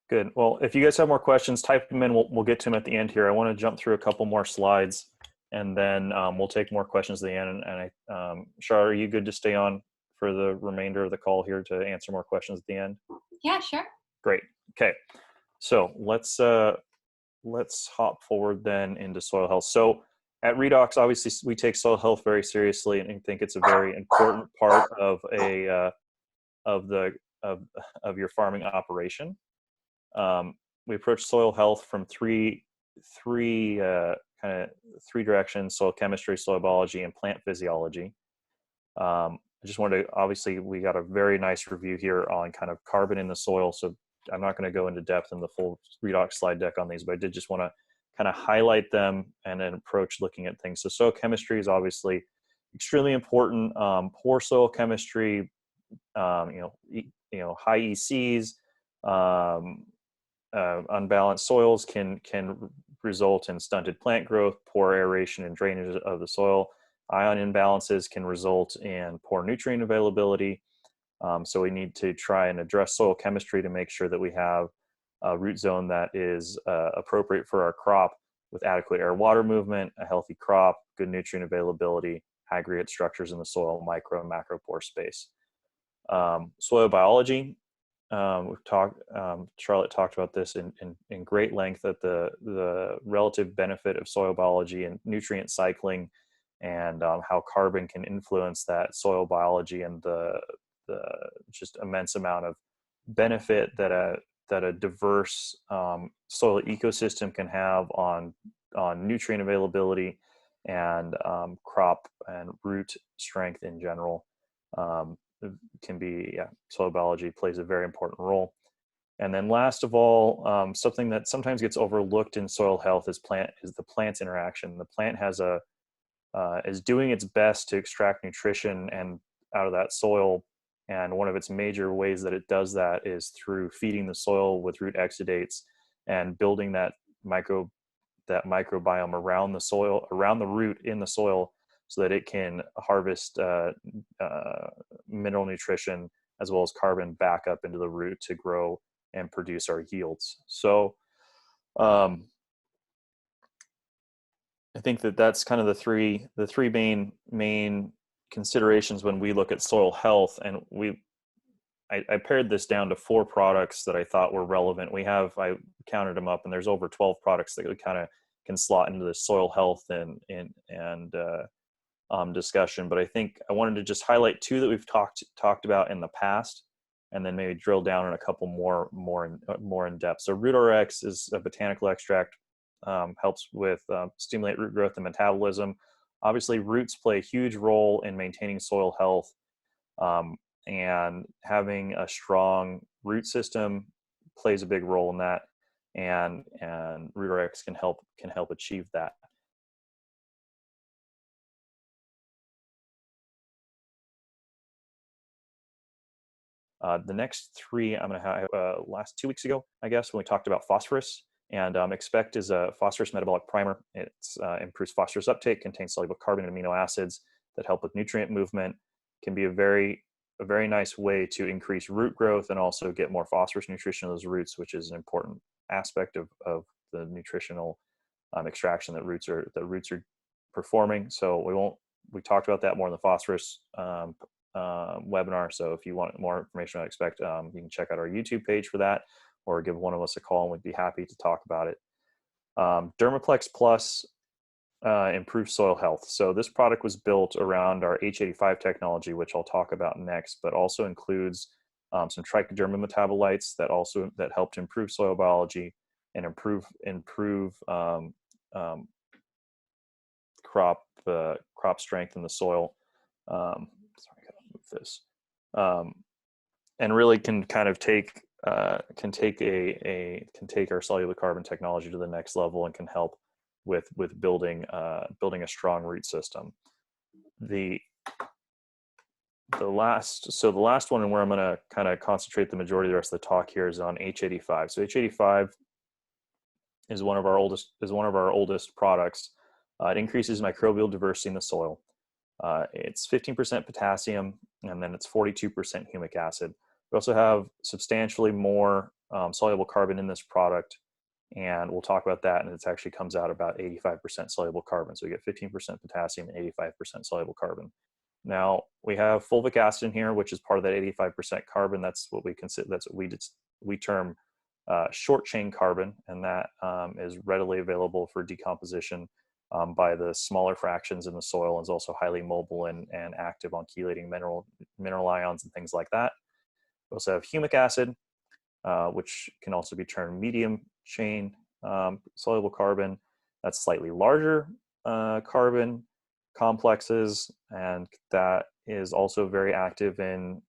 Good. Well, if you guys have more questions, type them in. We'll get to them at the end here. I want to jump through a couple more slides, and then we'll take more questions at the end. And Charlotte, are you good to stay on for the remainder of the call here to answer more questions at the end? Yeah, sure. Great. Okay. So let's hop forward then into soil health. So at Redox, obviously, we take soil health very seriously, and think it's a very important part of your farming operation. We approach soil health from three directions: soil chemistry, soil biology, and plant physiology. I just wanted to, obviously, we got a very nice review here on kind of carbon in the soil, so I'm not going to go into depth in the full Redox slide deck on these, but I did just want to kind of highlight them and then approach looking at things. So soil chemistry is obviously extremely important. Poor soil chemistry, high ECs, unbalanced soils can result in stunted plant growth, poor aeration and drainage of the soil. Ion imbalances can result in poor nutrient availability. So we need to try and address soil chemistry to make sure that we have a root zone that is appropriate for our crop, with adequate air-water movement, a healthy crop, good nutrient availability, aggregate structures in the soil, micro and macro pore space. Soil biology, Charlotte talked about this in great length, that the relative benefit of soil biology and nutrient cycling, and how carbon can influence that soil biology, and the just immense amount of benefit that a diverse soil ecosystem can have on nutrient availability and crop and root strength in general. Soil biology plays a very important role. And then last of all, something that sometimes gets overlooked in soil health is the plant's interaction. The plant is doing its best to extract nutrition and out of that soil, and one of its major ways that it does that is through feeding the soil with root exudates and building that microbiome around the soil, around the root in the soil, so that it can harvest mineral nutrition as well as carbon back up into the root to grow and produce our yields. So I think that's kind of the three main considerations when we look at soil health. And I pared this down to 4 products that I thought were relevant. I counted them up, and there's over 12 products that we kind of can slot into the soil health and discussion. But I think I wanted to just highlight 2 that we've talked about in the past, and then maybe drill down on a couple more in depth. So Redox is a botanical extract, helps with stimulate root growth and metabolism. Obviously, roots play a huge role in maintaining soil health, and having a strong root system plays a big role in that, and Redox can help achieve that. The next 3 I'm going to have last 2 weeks ago, I guess, when we talked about phosphorus. And Expect is a phosphorus metabolic primer. It improves phosphorus uptake, contains soluble carbon and amino acids that help with nutrient movement, can be a very nice way to increase root growth and also get more phosphorus nutrition in those roots, which is an important aspect of the nutritional extraction that roots are performing. So we talked about that more in the phosphorus webinar. So if you want more information on Expect, you can check out our YouTube page for that, or give one of us a call and we'd be happy to talk about it. Dermaplex Plus improve soil health. So this product was built around our H85 technology, which I'll talk about next, but also includes some trichoderma metabolites that help to improve soil biology and improve crop strength in the soil. Sorry, I gotta move this. And really can kind of take take our soluble carbon technology to the next level and can help with building a strong root system. The last one, and where I'm going to kind of concentrate the majority of the rest of the talk here, is on H85. So H85 is one of our oldest products. It increases microbial diversity in the soil. It's 15% potassium, and then it's 42% humic acid. We also have substantially more soluble carbon in this product, and we'll talk about that, and it actually comes out about 85% soluble carbon. So we get 15% potassium and 85% soluble carbon. Now, we have fulvic acid in here, which is part of that 85% carbon. That's what we consider, that's what we term short chain carbon, and that is readily available for decomposition by the smaller fractions in the soil, and is also highly mobile and active on chelating mineral ions and things like that. We also have humic acid, which can also be termed medium chain soluble carbon. That's slightly larger carbon complexes, and that is also very active in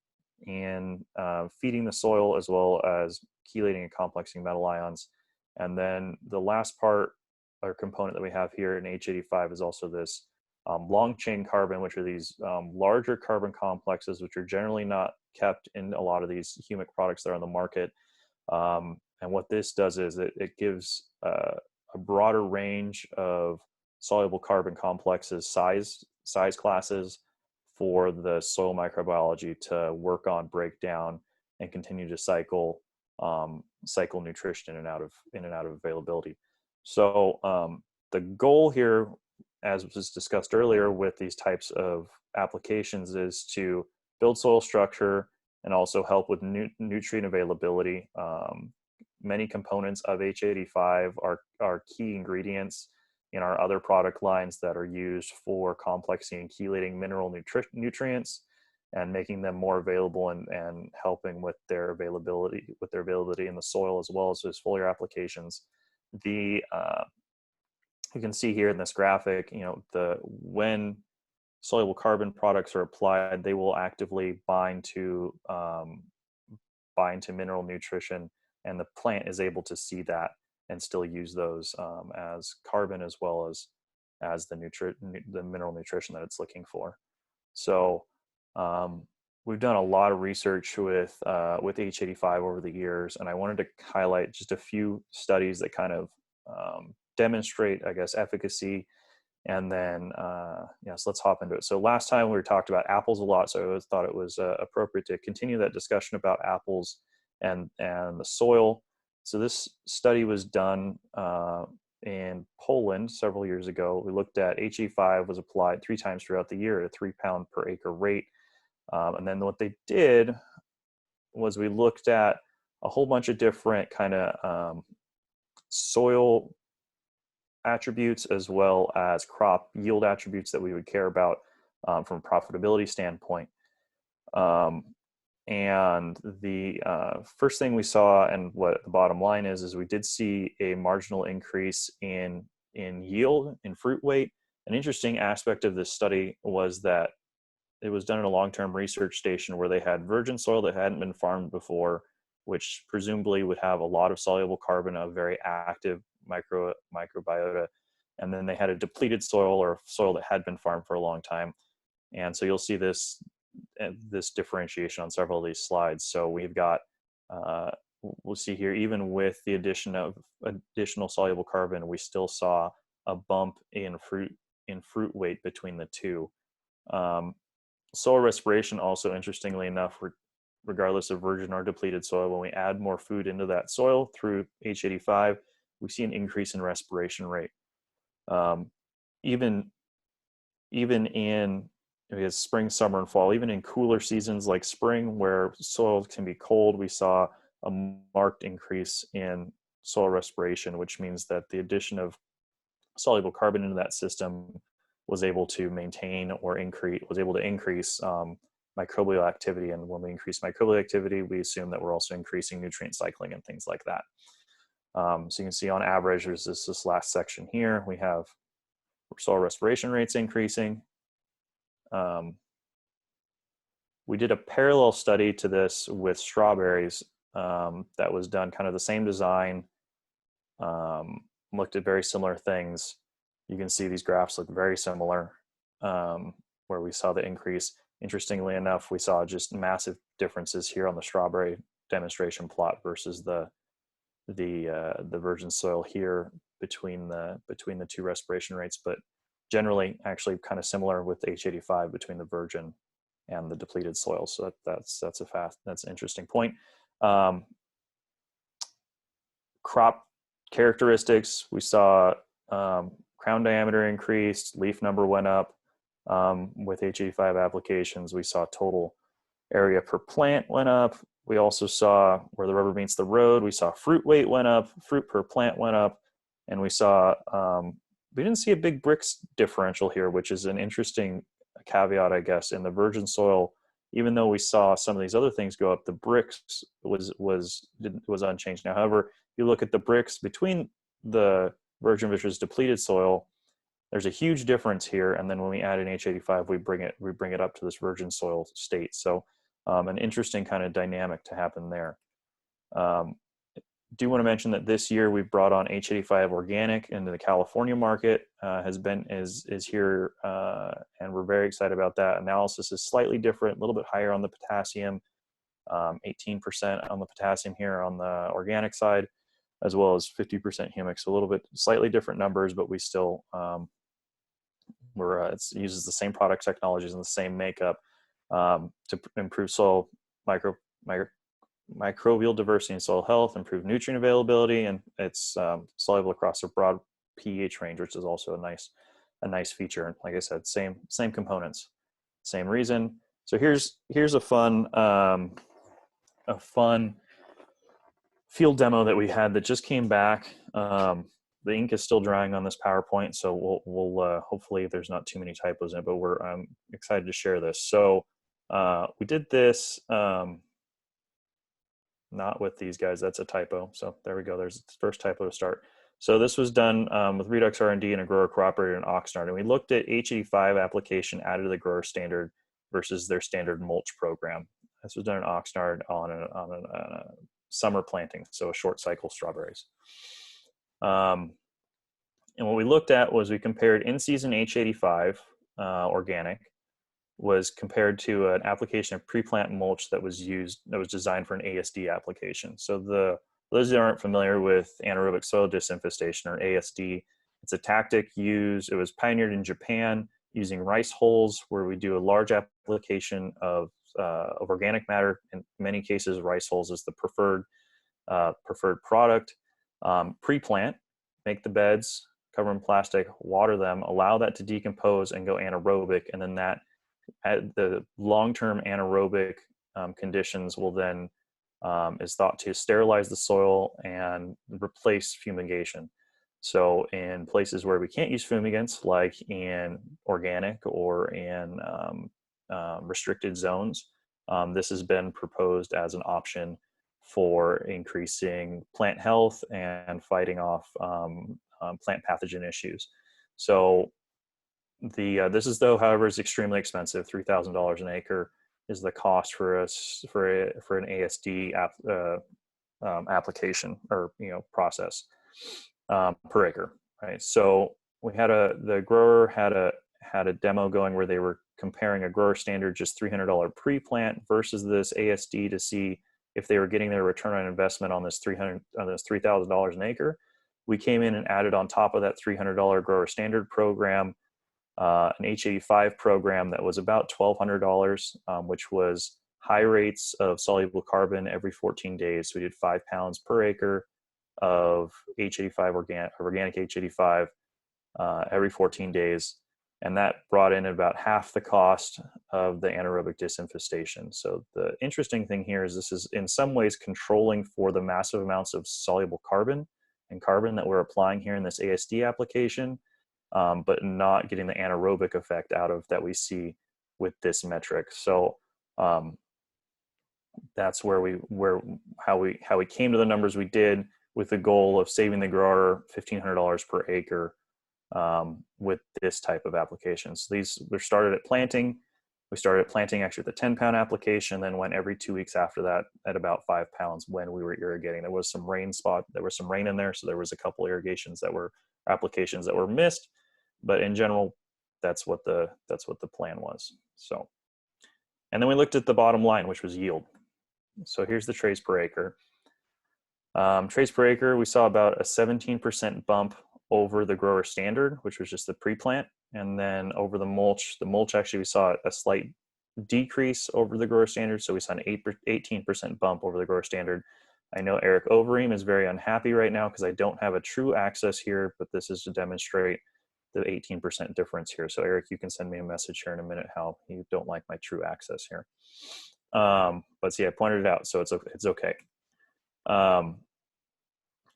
feeding the soil as well as chelating and complexing metal ions. And then the last part or component that we have here in H85 is also this long chain carbon, which are these larger carbon complexes, which are generally not kept in a lot of these humic products that are on the market. And what this does is it gives a broader range of soluble carbon complexes, size classes for the soil microbiology to work on, break down, and continue to cycle nutrition in and out of availability. So the goal here, as was discussed earlier with these types of applications, is to build soil structure and also help with nutrient availability. Many components of H85 are key ingredients in our other product lines that are used for complexing and chelating mineral nutrients and making them more available and helping with their availability in the soil, as well as those foliar applications. You can see here in this graphic, when soluble carbon products are applied, they will actively bind to mineral nutrition, and the plant is able to see that and still use those as carbon, as well as the mineral nutrition that it's looking for. So we've done a lot of research with H85 over the years, and I wanted to highlight just a few studies that kind of demonstrate, I guess, efficacy. And then, so let's hop into it. So last time we talked about apples a lot, so I thought it was appropriate to continue that discussion about apples and the soil. So this study was done in Poland several years ago. We looked at H85 was applied 3 times throughout the year at a 3 pound per acre rate. And then what they did was we looked at a whole bunch of different kind of soil attributes, as well as crop yield attributes that we would care about from a profitability standpoint. And the first thing we saw, and what the bottom line is we did see a marginal increase in yield, in fruit weight. An interesting aspect of this study was that it was done in a long-term research station where they had virgin soil that hadn't been farmed before, which presumably would have a lot of soluble carbon, a very active microbiota. And then they had a depleted soil, or soil that had been farmed for a long time. And so you'll see this differentiation on several of these slides. So we've got, we'll see here, even with the addition of additional soluble carbon, we still saw a bump in fruit weight between the two. Soil respiration also, interestingly enough, regardless of virgin or depleted soil, when we add more food into that soil through H85, we see an increase in respiration rate. Even in spring, summer, and fall, even in cooler seasons like spring, where soil can be cold, we saw a marked increase in soil respiration, which means that the addition of soluble carbon into that system was able to maintain or increase, was able to increase microbial activity. And when we increase microbial activity, we assume that we're also increasing nutrient cycling and things like that. So you can see on average, there's this last section here, we have soil respiration rates increasing. We did a parallel study to this with strawberries that was done kind of the same design, looked at very similar things. You can see these graphs look very similar, where we saw the increase. Interestingly enough, we saw just massive differences here on the strawberry demonstration plot versus the virgin soil here between the two respiration rates, but generally actually kind of similar with H85 between the virgin and the depleted soil. So that's an interesting point. Crop characteristics, we saw crown diameter increased, leaf number went up. With H85 applications, we saw total area per plant went up. We also saw where the rubber meets the road, we saw fruit weight went up, fruit per plant went up, and we saw, we didn't see a big Brix differential here, which is an interesting caveat, I guess. In the virgin soil, even though we saw some of these other things go up, the Brix was unchanged. Now, however, you look at the Brix between the virgin versus depleted soil, there's a huge difference here. And then when we add in H85, we bring it up to this virgin soil state. So an interesting kind of dynamic to happen there. Do want to mention that this year we've brought on H85 organic into the California market, is here, and we're very excited about that. Analysis is slightly different, a little bit higher on the potassium, 18% on the potassium here on the organic side, as well as 50% humic. So a little bit slightly different numbers, but we still it uses the same product technologies and the same makeup to improve soil microbial diversity and soil health, improve nutrient availability, and it's soluble across a broad pH range, which is also a nice feature. And like I said, same components, same reason. So here's a fun field demo that we had that just came back. The ink is still drying on this PowerPoint, so we'll hopefully there's not too many typos in it, but I'm excited to share this. So we did this. Not with these guys, that's a typo. So there we go, there's the first typo to start. So this was done with Redox R&D and a grower cooperator in Oxnard. And we looked at H85 application added to the grower standard versus their standard mulch program. This was done in Oxnard on a summer planting, so a short cycle strawberries. And what we looked at was we compared in-season H85 organic was compared to an application of pre-plant mulch that was designed for an ASD application. So those that aren't familiar with anaerobic soil disinfestation, or ASD, it's a tactic it was pioneered in Japan using rice hulls, where we do a large application of organic matter. In many cases, rice hulls is the preferred product. Pre-plant, make the beds, cover them in plastic, water them, allow that to decompose and go anaerobic, and then that at the long-term anaerobic conditions will then is thought to sterilize the soil and replace fumigation. So in places where we can't use fumigants, like in organic or in restricted zones, this has been proposed as an option for increasing plant health and fighting off plant pathogen issues. So this is, though, however, is extremely expensive. $3,000 an acre is the cost for an ASD application or process per acre, right? So we had the grower had a demo going where they were comparing a grower standard just $300 pre-plant versus this ASD to see if they were getting their return on investment on this $3,000 an acre. We came in and added on top of that $300 grower standard program an H85 program that was about $1,200, which was high rates of soluble carbon every 14 days. So we did 5 pounds per acre of H85 organic H85 every 14 days. And that brought in about half the cost of the anaerobic disinfestation. So the interesting thing here is this is in some ways controlling for the massive amounts of soluble carbon in carbon that we're applying here in this ASD application, but not getting the anaerobic effect out of that we see with this metric. So that's how we came to the numbers we did, with the goal of saving the grower $1,500 per acre with this type of application. So these were started at planting. We started planting actually with a 10-pound application, then went every 2 weeks after that at about 5 pounds when we were irrigating. There was some rain in there, so there was a couple applications that were missed, but in general, that's what the plan was. So, and then we looked at the bottom line, which was yield. So here's the trays per acre. Trays per acre, we saw about a 17% bump over the grower standard, which was just the pre-plant. And then over the mulch actually we saw a slight decrease over the grower standard. So we saw an 18% bump over the grower standard. I know Eric Overeem is very unhappy right now because I don't have a true access here, but this is to demonstrate the 18% difference here. So Eric, you can send me a message here in a minute how you don't like my true access here. But see, I pointed it out, so it's okay.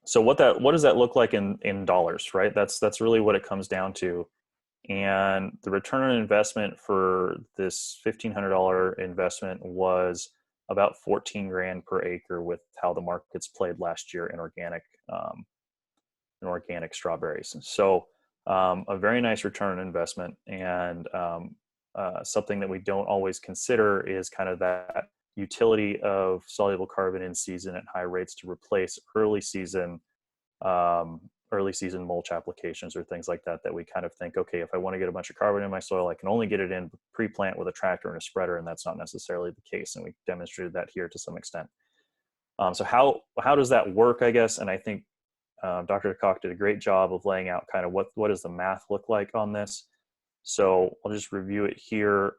So what does that look like in dollars, right? That's really what it comes down to. And the return on investment for this $1,500 investment was about 14 grand per acre with how the markets played last year in organic strawberries. So a very nice return on investment, and something that we don't always consider is kind of that utility of soluble carbon in season at high rates to replace early season mulch applications or things like that we kind of think, okay, if I want to get a bunch of carbon in my soil, I can only get it in pre-plant with a tractor and a spreader, and that's not necessarily the case, and we demonstrated that here to some extent. So how does that work, I guess? And I think Dr. Kock did a great job of laying out kind of what does the math look like on this. So I'll just review it here.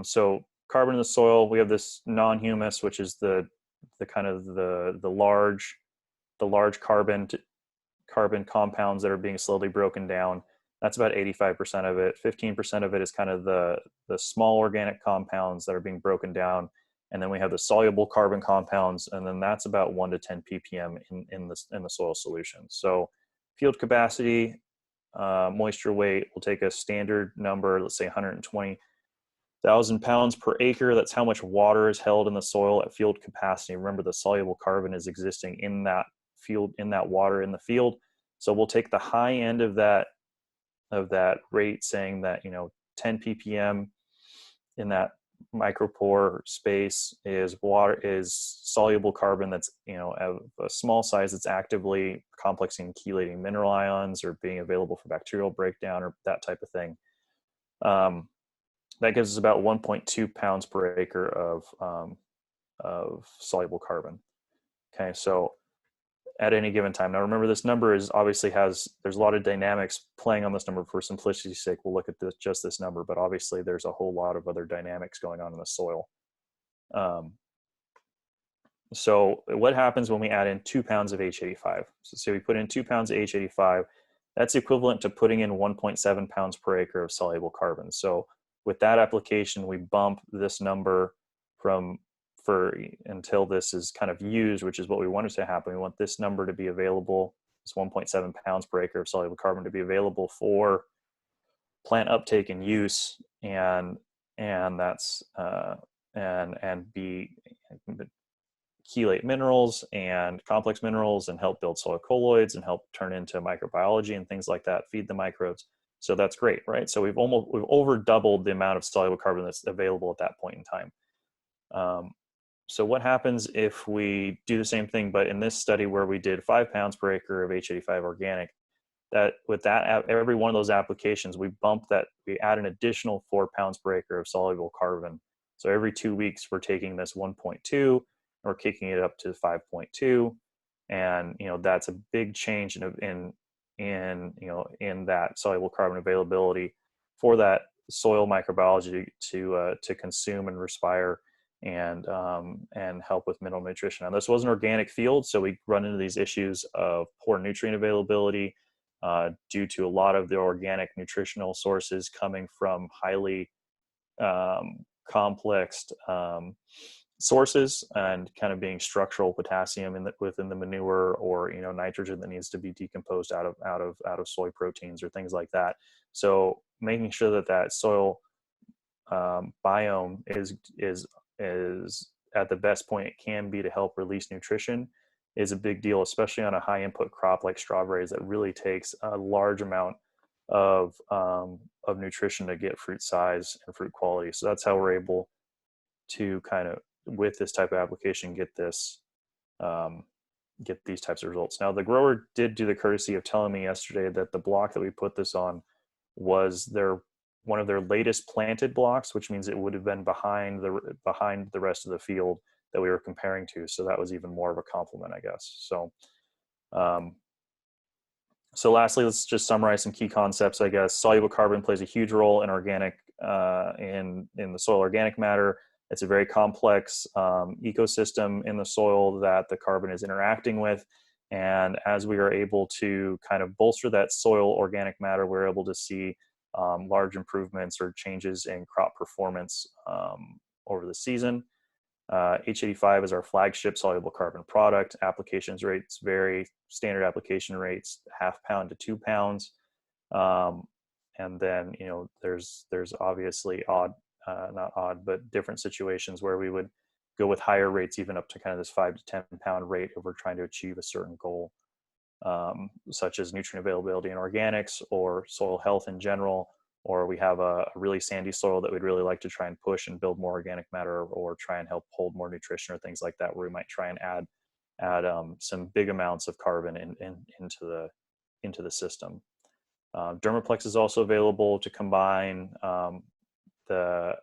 So carbon in the soil, we have this non-humus, which is the kind of the large carbon compounds that are being slowly broken down. That's about 85% of it. 15% of it is kind of the small organic compounds that are being broken down. And then we have the soluble carbon compounds, and then that's about 1 to 10 ppm in the soil solution. So field capacity, moisture weight, we'll take a standard number, let's say 120,000 pounds per acre. That's how much water is held in the soil at field capacity. Remember, the soluble carbon is existing in that water in the field. So we'll take the high end of that rate, saying that 10 ppm in that micropore space is soluble carbon that's of a small size, that's actively complexing and chelating mineral ions or being available for bacterial breakdown or that type of thing. That gives us about 1.2 pounds per acre of soluble carbon. Okay, so at any given time. Now remember, this number there's a lot of dynamics playing on this number. For simplicity's sake, we'll look at just this number, but obviously there's a whole lot of other dynamics going on in the soil. So what happens when we add in 2 pounds of H85? So say we put in 2 pounds of H85, that's equivalent to putting in 1.7 pounds per acre of soluble carbon. So with that application, we bump this number until this is kind of used, which is what we want to happen. We want this number to be available, this 1.7 pounds per acre of soluble carbon, to be available for plant uptake and use, and that's and be chelate minerals and complex minerals and help build soil colloids and help turn into microbiology and things like that, feed the microbes. So that's great, right? So we've over doubled the amount of soluble carbon that's available at that point in time. So what happens if we do the same thing, but in this study where we did 5 pounds per acre of H85 organic, every one of those applications, we add an additional 4 pounds per acre of soluble carbon. So every 2 weeks, we're taking this 1.2, we're kicking it up to 5.2. And, that's a big change in that soluble carbon availability for that soil microbiology to consume and respire and help with mineral nutrition. Now, this was an organic field, so we run into these issues of poor nutrient availability due to a lot of the organic nutritional sources coming from highly complexed sources, and kind of being structural potassium within the manure, or nitrogen that needs to be decomposed out of soy proteins or things like that. So making sure that soil biome is at the best point it can be to help release nutrition is a big deal, especially on a high input crop like strawberries that really takes a large amount of nutrition to get fruit size and fruit quality. So that's how we're able to kind of, with this type of application, get these types of results. Now, the grower did do the courtesy of telling me yesterday that the block that we put this on was one of their latest planted blocks, which means it would have been behind the rest of the field that we were comparing to. So that was even more of a compliment, I guess. So, so lastly, let's just summarize some key concepts, I guess. Soluble carbon plays a huge role in organic, in the soil organic matter. It's a very complex ecosystem in the soil that the carbon is interacting with. And as we are able to kind of bolster that soil organic matter, we're able to see large improvements or changes in crop performance over the season. H85 is our flagship soluble carbon product. Applications rates vary. Standard application rates, 1/2 pound to 2 pounds. And then, there's obviously not odd, but different situations where we would go with higher rates, even up to kind of this 5 to 10 pound rate if we're trying to achieve a certain goal, such as nutrient availability in organics or soil health in general, or we have a really sandy soil that we'd really like to try and push and build more organic matter, or try and help hold more nutrition or things like that, where we might try and add some big amounts of carbon into the system. Dermaplex is also available to combine the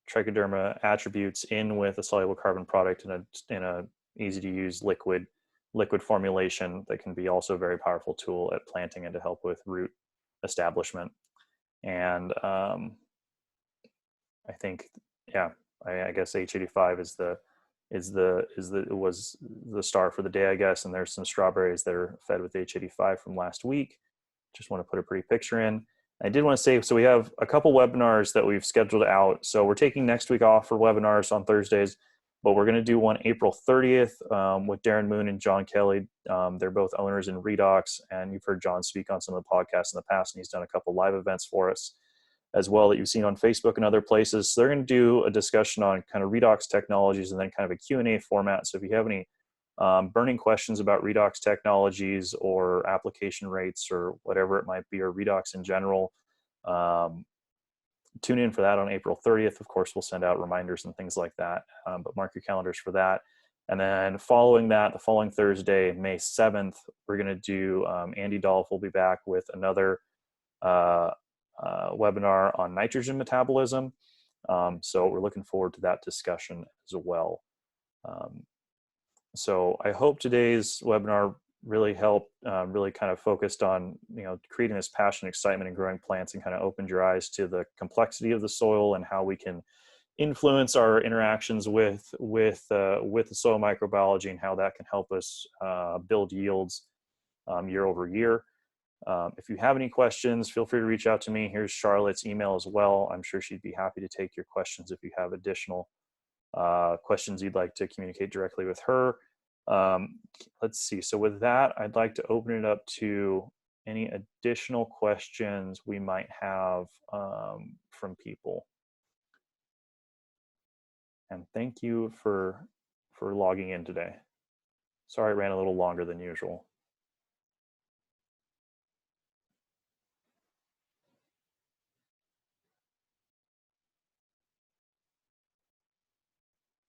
trichoderma attributes in with a soluble carbon product in a easy to use liquid formulation that can be also a very powerful tool at planting and to help with root establishment. And I think, I guess H85 was the star for the day, I guess. And there's some strawberries that are fed with H85 from last week. Just want to put a pretty picture in. I did want to say, so we have a couple webinars that we've scheduled out. So we're taking next week off for webinars on Thursdays, but we're going to do one April 30th with Darren Moon and John Kelly. They're both owners in Redox, and you've heard John speak on some of the podcasts in the past, and he's done a couple live events for us as well that you've seen on Facebook and other places. So they're going to do a discussion on kind of Redox technologies and then kind of a Q&A format. So if you have any burning questions about Redox technologies or application rates or whatever it might be, or Redox in general, tune in for that on April 30th. Of course, we'll send out reminders and things like that, but mark your calendars for that. And then following that, the following Thursday, May 7th, we're going to do, Andy Dolph will be back with another webinar on nitrogen metabolism. So we're looking forward to that discussion as well. So I hope today's webinar really helped, really kind of focused on, creating this passion, excitement in growing plants, and kind of opened your eyes to the complexity of the soil and how we can influence our interactions with the soil microbiology, and how that can help us build yields year over year. If you have any questions, feel free to reach out to me. Here's Charlotte's email as well. I'm sure she'd be happy to take your questions if you have additional questions you'd like to communicate directly with her. Let's see. So with that, I'd like to open it up to any additional questions we might have from people. And thank you for logging in today. Sorry, it ran a little longer than usual.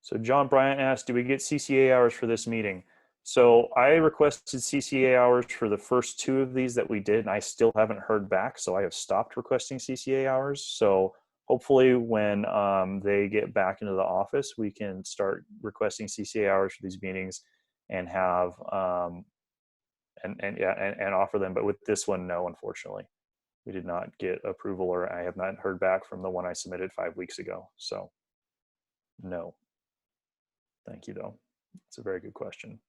So John Bryant asked, do we get CCA hours for this meeting? So I requested CCA hours for the first 2 of these that we did, and I still haven't heard back. So I have stopped requesting CCA hours. So hopefully when they get back into the office, we can start requesting CCA hours for these meetings and have, and offer them. But with this one, no, unfortunately. We did not get approval, or I have not heard back from the one I submitted 5 weeks ago. So no. Thank you, though. It's a very good question.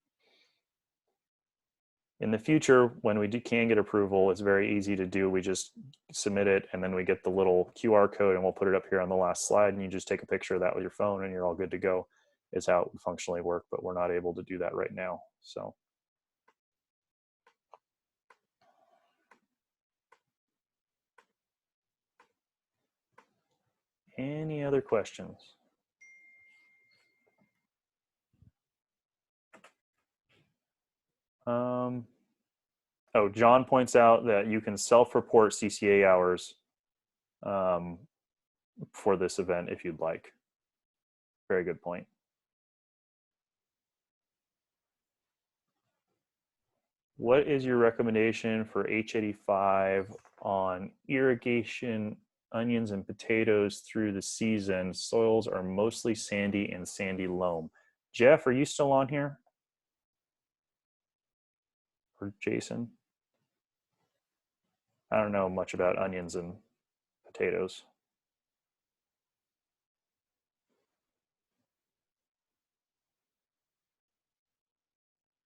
in the future, when we can get approval, it's very easy to do. We just submit it, and then we get the little QR code, and we'll put it up here on the last slide, and you just take a picture of that with your phone, and you're all good to go. Is how it would functionally work, but we're not able to do that right now. So. Any other questions? Oh, John points out that you can self-report CCA hours for this event if you'd like. Very good point. What is your recommendation for H85 on irrigation, onions, and potatoes through the season? Soils are mostly sandy and sandy loam. Jeff, are you still on here? Or Jason? I don't know much about onions and potatoes.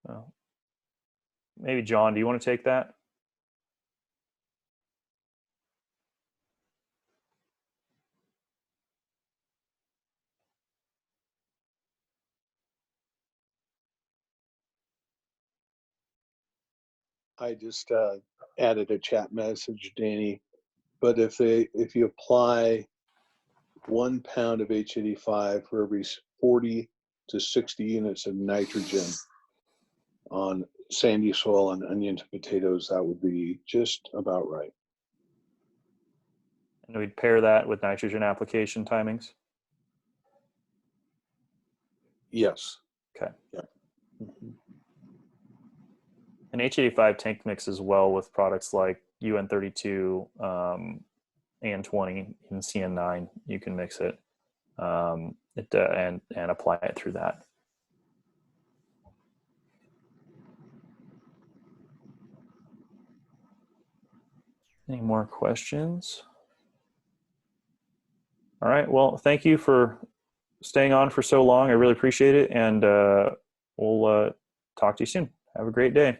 Oh. Maybe John, do you want to take that? I just added a chat message, Danny. But if you apply 1 pound of H85 for every 40 to 60 units of nitrogen on sandy soil on onions and potatoes, that would be just about right. And we'd pair that with nitrogen application timings? Yes. Okay. Yeah. Mm-hmm. And H85 tank mixes well with products like UN32, AN20, and CN9. You can mix it, and apply it through that. Any more questions? All right. Well, thank you for staying on for so long. I really appreciate it, and we'll talk to you soon. Have a great day.